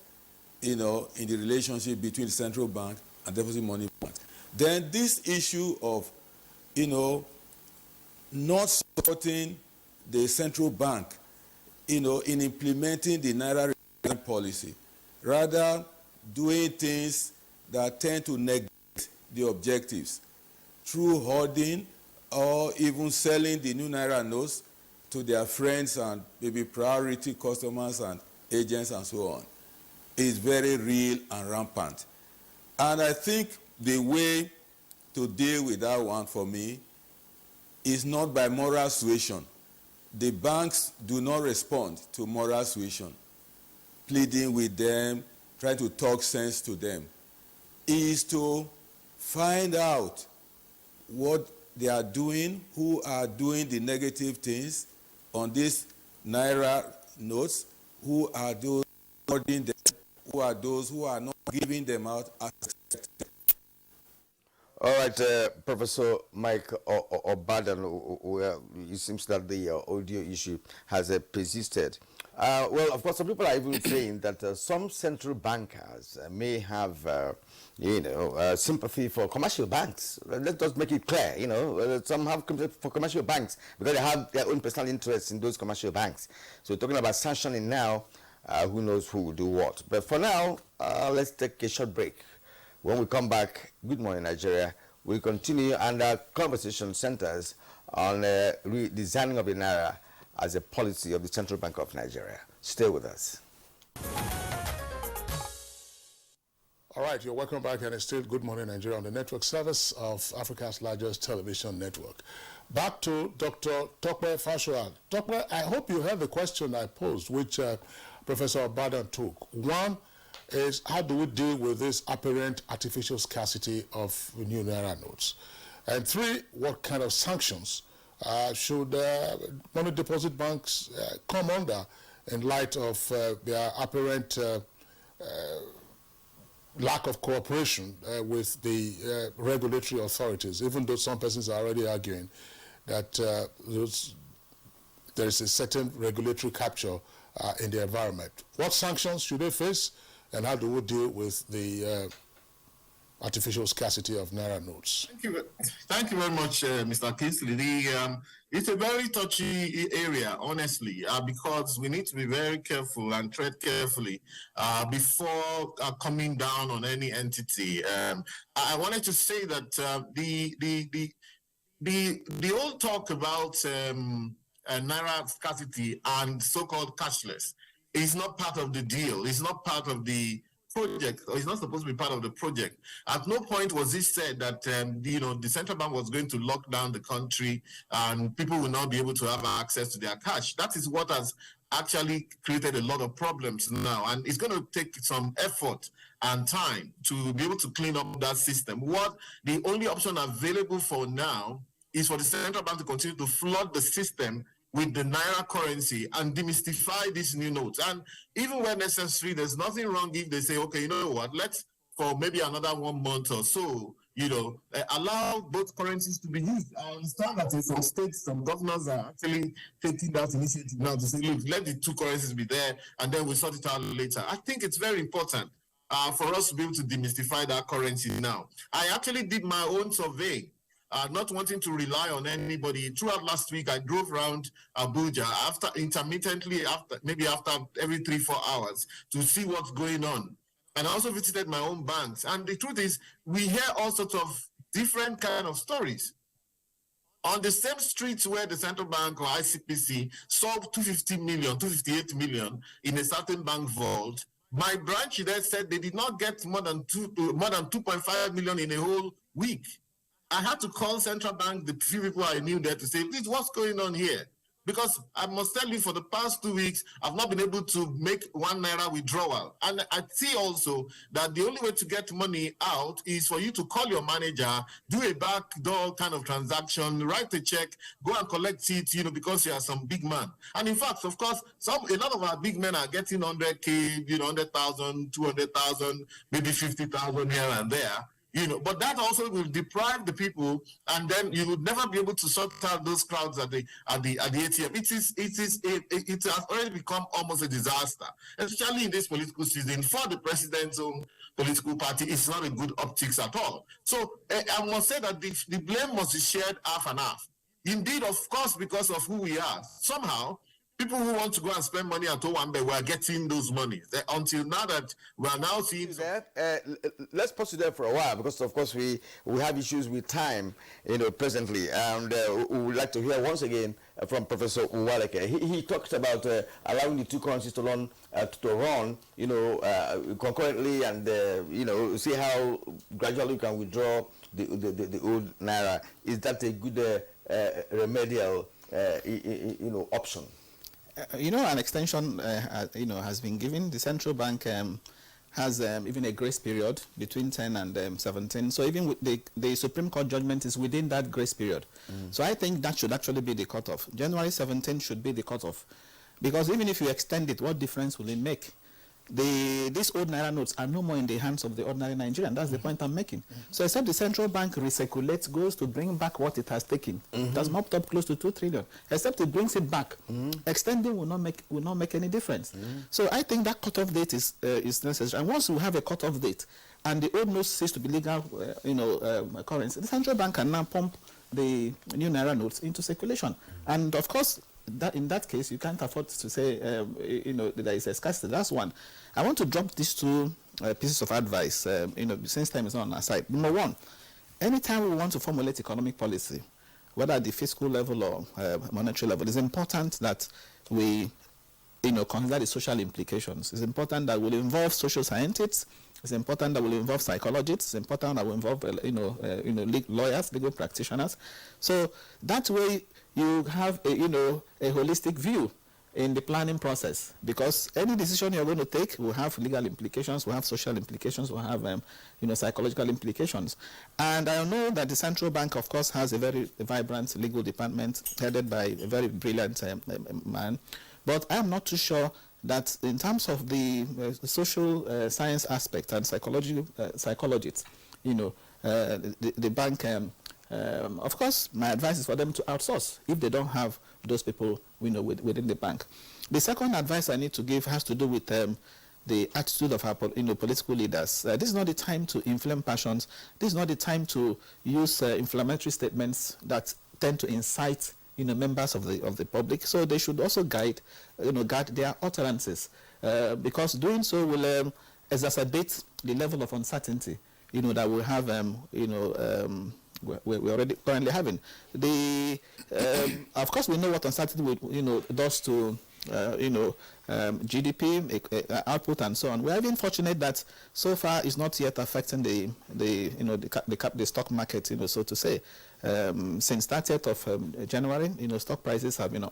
in the relationship between the central bank and deposit money banks. Then this issue of, not supporting the central bank, in implementing the naira policy, rather doing things that tend to negate the objectives through hoarding or even selling the new naira notes to their friends and maybe priority customers and agents and so on, is very real and rampant. And I think the way to deal with that one for me is not by moral suasion. The banks do not respond to moral suasion, pleading with them, trying to talk sense to them. Is to find out what they are doing, who are doing the negative things on these naira notes, who are those hoarding them, who are those who are not giving them out as expected. All right, Professor Mike Obadan, it seems that the audio issue has persisted. Well, of course, some people are even saying that some central bankers may have, sympathy for commercial banks. Let's just make it clear, some have for commercial banks because they have their own personal interests in those commercial banks. So talking about sanctioning now, who knows who will do what. But for now, let's take a short break. When we come back, Good Morning Nigeria, we'll continue, and our conversation centers on redesigning of the naira as a policy of the Central Bank of Nigeria. Stay with us. All right, you're welcome back, and it's still Good Morning Nigeria on the network service of Africa's largest television network. Back to Dr. Tokwe Fashoal. Tokwe, I hope you heard the question I posed, which Professor Obadan took. One is, how do we deal with this apparent artificial scarcity of new naira notes? And three, what kind of sanctions should money deposit banks come under in light of their apparent lack of cooperation with the regulatory authorities, even though some persons are already arguing that there is a certain regulatory capture in the environment. What sanctions should they face, and how do we deal with the artificial scarcity of naira notes? Thank you very much, Mr. Kingsley. It's a very touchy area, honestly, because we need to be very careful and tread carefully before coming down on any entity. I wanted to say that the old talk about naira scarcity and so-called cashless is not part of the deal. It's not part of the project, or it's not supposed to be part of the project. At no point was it said that the central bank was going to lock down the country and people will not be able to have access to their cash. That is what has actually created a lot of problems now, and it's going to take some effort and time to be able to clean up that system. What the only option available for now is for the central bank to continue to flood the system with the naira currency and demystify these new notes. And even when necessary, there's nothing wrong if they say, okay, you know what, let's, for maybe another 1 month or so, allow both currencies to be used. I understand that in some states, some governors are actually taking that initiative now to say, look, let the two currencies be there and then we'll sort it out later. I think it's very important for us to be able to demystify that currency now. I actually did my own survey. Not wanting to rely on anybody. Throughout last week, I drove around Abuja intermittently after every 3-4 hours to see what's going on. And I also visited my own banks. And the truth is, we hear all sorts of different kind of stories. On the same streets where the central bank or ICPC sold 250 million, 258 million in a certain bank vault, my branch there said they did not get more than 2.5 million in a whole week. I had to call central bank, the few people I knew there, to say, please, what's going on here? Because I must tell you, for the past 2 weeks, I've not been able to make 1 naira withdrawal. And I see also that the only way to get money out is for you to call your manager, do a backdoor kind of transaction, write a check, go and collect it, because you are some big man. And in fact, of course, a lot of our big men are getting 100K, 100,000, 200,000, maybe 50,000 here and there. But that also will deprive the people, and then you would never be able to sort out those crowds at the ATM. It has already become almost a disaster, especially in this political season. For the president's own political party, it's not a good optics at all. So I must say that the blame must be shared half and half. Indeed, of course, because of who we are. Somehow, people who want to go and spend money at Owambe were getting those monies. Until now that we are now seeing that. Let's pause it there for a while, because of course we have issues with time, presently, and we would like to hear once again from Professor Uwaleke. He talked about allowing the two currencies to run, concurrently, and see how gradually we can withdraw the old naira. Is that a good remedial option? An extension, has been given. The central bank has even a grace period between 10 and 17. So even with the Supreme Court judgment is within that grace period. So I think that should actually be the cutoff. January 17 should be the cutoff. Because even if you extend it, what difference will it make? These old naira notes are no more in the hands of the ordinary Nigerian. That's the point I'm making. So except the central bank recirculates, goes to bring back what it has taken. It has mopped up close to 2 trillion. Except it brings it back. Extending will not make any difference. So I think that cutoff date is necessary. And once we have a cutoff date, and the old notes cease to be legal, currency, the central bank can now pump the new naira notes into circulation. And of course, that in that case, you can't afford to say, there is a scarcity. That's one. I want to drop these two pieces of advice, since time is not on our side. Number one, anytime we want to formulate economic policy, whether at the fiscal level or monetary level, it's important that we, consider the social implications. It's important that we'll involve social scientists. It's important that we'll involve psychologists. It's important that we'll involve, lawyers, legal practitioners. So that way, you have a holistic view in the planning process, because any decision you're going to take will have legal implications, will have social implications, will have psychological implications. And I know that the central bank, of course, has a very vibrant legal department headed by a very brilliant man, but I'm not too sure that in terms of the social science aspect and psychologists, the bank. Of course, my advice is for them to outsource if they don't have those people within the bank. The second advice I need to give has to do with the attitude of our political leaders. This is not the time to inflame passions. This is not the time to use inflammatory statements that tend to incite members of the public. So they should also guard their utterances, because doing so will exacerbate the level of uncertainty that we have we're already currently having. Of course, we know what uncertainty does to GDP output and so on. We are even fortunate that so far it's not yet affecting the stock market, so to say. Since 30th of January, stock prices have been,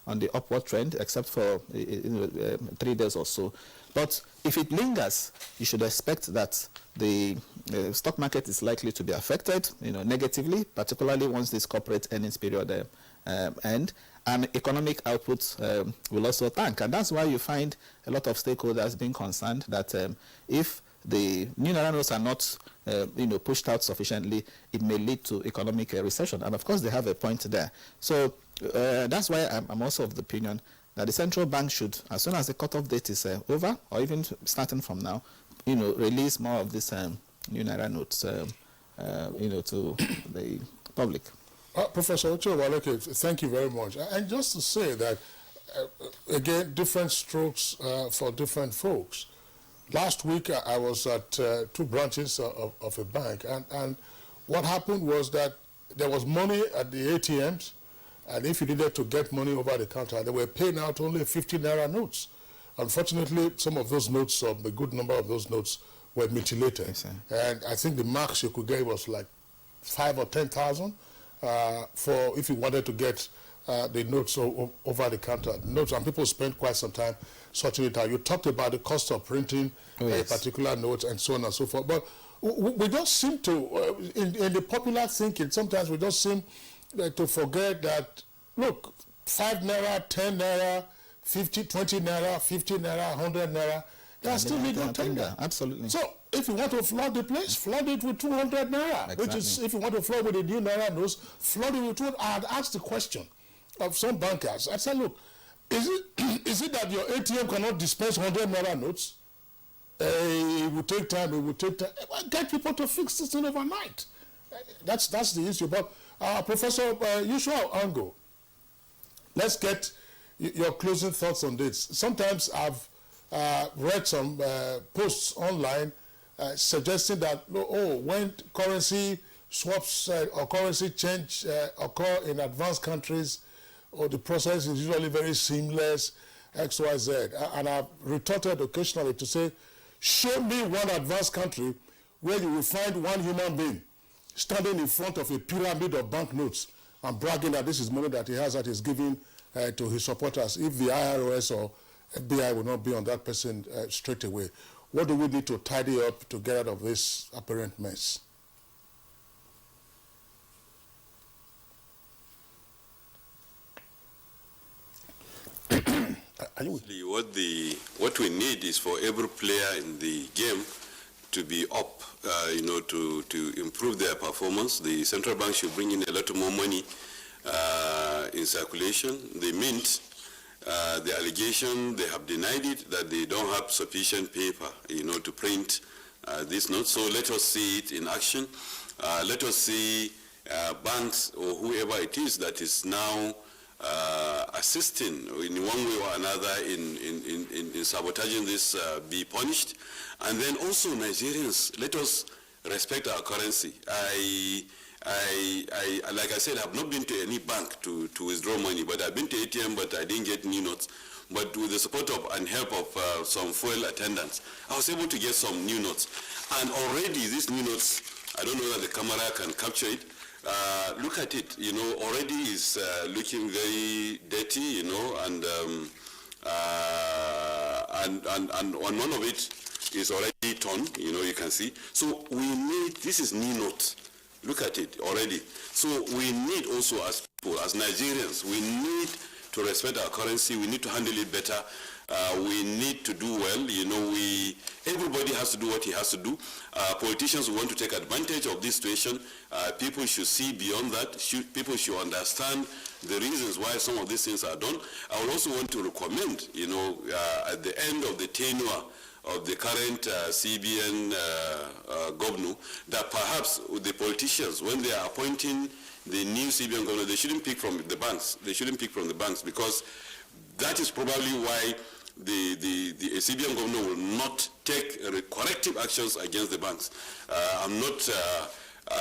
on the upward trend, except for 3 days or so. But if it lingers, you should expect that the stock market is likely to be affected, negatively, particularly once this corporate earnings period end, and economic output will also tank. And that's why you find a lot of stakeholders being concerned that if the new naira notes are not pushed out sufficiently, it may lead to economic recession. And of course, they have a point there. So that's why I'm also of the opinion that the central bank should, as soon as the cutoff date is over, or even starting from now, release more of this new naira notes, to the public. Professor Ocho-Waleke, thank you very much. And just to say that, again, different strokes for different folks. Last week, I was at 2 branches of a bank, and what happened was that there was money at the ATMs, and if you needed to get money over the counter, they were paying out only 50 naira notes. Unfortunately, some of those notes, a good number of those notes, were mutilated. Yes, and I think the max you could get was like 5,000 or 10,000 for if you wanted to get the notes over the counter. Notes, and people spent quite some time sorting it out. You talked about the cost of printing a particular note and so on and so forth. But we just seem to, in the popular thinking, sometimes we just seem to forget that, look, 5 naira, 10 naira, 50, 20 naira, 50 naira, 100 naira, they are still legal tender. Absolutely. So if you want to flood the place, flood it with 200 naira. Exactly. Which is, if you want to flood with the new naira notes, flood it with 200. I had asked the question of some bankers. I said, look, is it that your ATM cannot dispense 100 naira notes? It will take time, it will take time. Get people to fix this thing overnight. That's the issue. But Professor Yusuf Ango, let's get your closing thoughts on this. Sometimes I've read some posts online suggesting that, when currency swaps or currency change occur in advanced countries, the process is usually very seamless, X, Y, Z. And I've retorted occasionally to say, show me one advanced country where you will find one human being standing in front of a pyramid of banknotes and bragging that this is money that he has that he's giving to his supporters, if the IRS or FBI will not be on that person straight away. What do we need to tidy up to get out of this apparent mess? What we need is for every player in the game to be up, to improve their performance. The central bank should bring in a lot more money in circulation. The mint, the allegation, they have denied it, that they don't have sufficient paper, to print these notes. So let us see it in action. Let us see banks or whoever it is that is now assisting in one way or another in sabotaging this be punished. And then also Nigerians, let us respect our currency. Like I said, I've not been to any bank to withdraw money, but I've been to ATM, but I didn't get new notes. But with the support of and help of some fuel attendants, I was able to get some new notes. And already these new notes, I don't know that the camera can capture it. Look at it, already is looking very dirty, and one of it is already torn, you can see. So we need, this is new notes. Look at it already. So we need also, as people, as Nigerians, we need to respect our currency. We need to handle it better. We need to do well. Everybody has to do what he has to do. Politicians who want to take advantage of this situation, people should see beyond that. People should understand the reasons why some of these things are done. I would also want to recommend, at the end of the tenure of the current CBN governor, that perhaps the politicians, when they are appointing the new CBN governor, they shouldn't pick from the banks. They shouldn't pick from the banks, because that is probably why the CBN governor will not take corrective actions against the banks. I'm not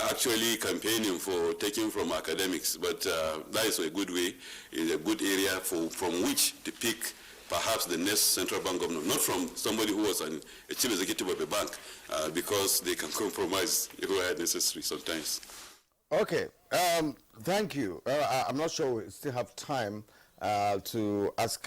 actually campaigning for taking from academics, but that is a good way, is a good area from which to pick perhaps the next central bank governor, not from somebody who was a chief executive of a bank, because they can compromise where necessary sometimes. Okay, thank you. I'm not sure we still have time to ask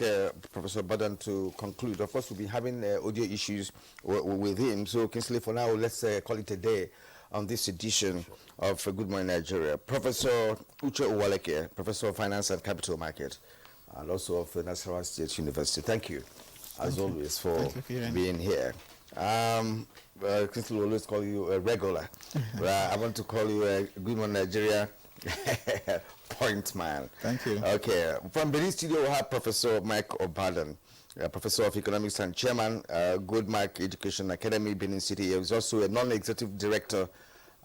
Professor Badan to conclude. Of course, we'll be having audio issues with him. So, Kingsley, for now, let's call it a day on this edition of Good Morning Nigeria. Professor Uche Uwaleke, Professor of Finance and Capital Market, and also of the Nasarawa State University. Thank you, as always, for being here. Kingsley will always call you a regular. I want to call you a Good Morning Nigeria point man. Thank you. Okay, from Benin Studio, we have Professor Mike Obadan, Professor of Economics and Chairman, Goodmark Education Academy, Benin City. He is also a non-executive director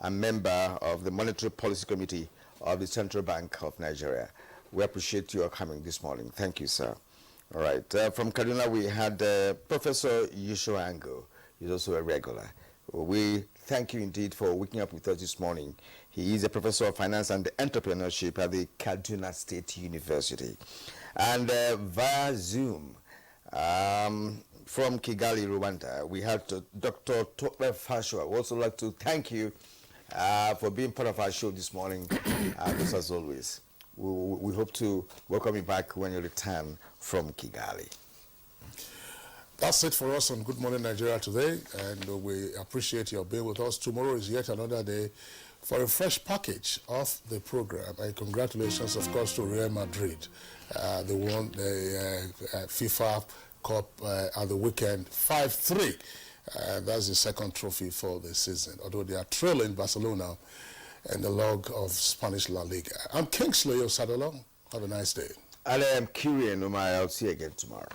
and member of the Monetary Policy Committee of the Central Bank of Nigeria. We appreciate your coming this morning. Thank you, sir. All right. From Kaduna, we had Professor Yusho Ango. He's also a regular. We thank you indeed for waking up with us this morning. He is a professor of finance and entrepreneurship at the Kaduna State University. And via Zoom, from Kigali, Rwanda, we had Dr. Tope Fashua. I would also like to thank you for being part of our show this morning, just as always. We hope to welcome you back when you return from Kigali. That's it for us on Good Morning Nigeria today, and we appreciate your being with us. Tomorrow is yet another day for a fresh package of the program. And congratulations, of course, to Real Madrid. They won the FIFA Cup at the weekend 5-3. That's the second trophy for the season, although they are trailing Barcelona in the log of Spanish La Liga. I'm Kingsley Osadolo. Have a nice day. I am Kyrian Umar. I'll see you again tomorrow.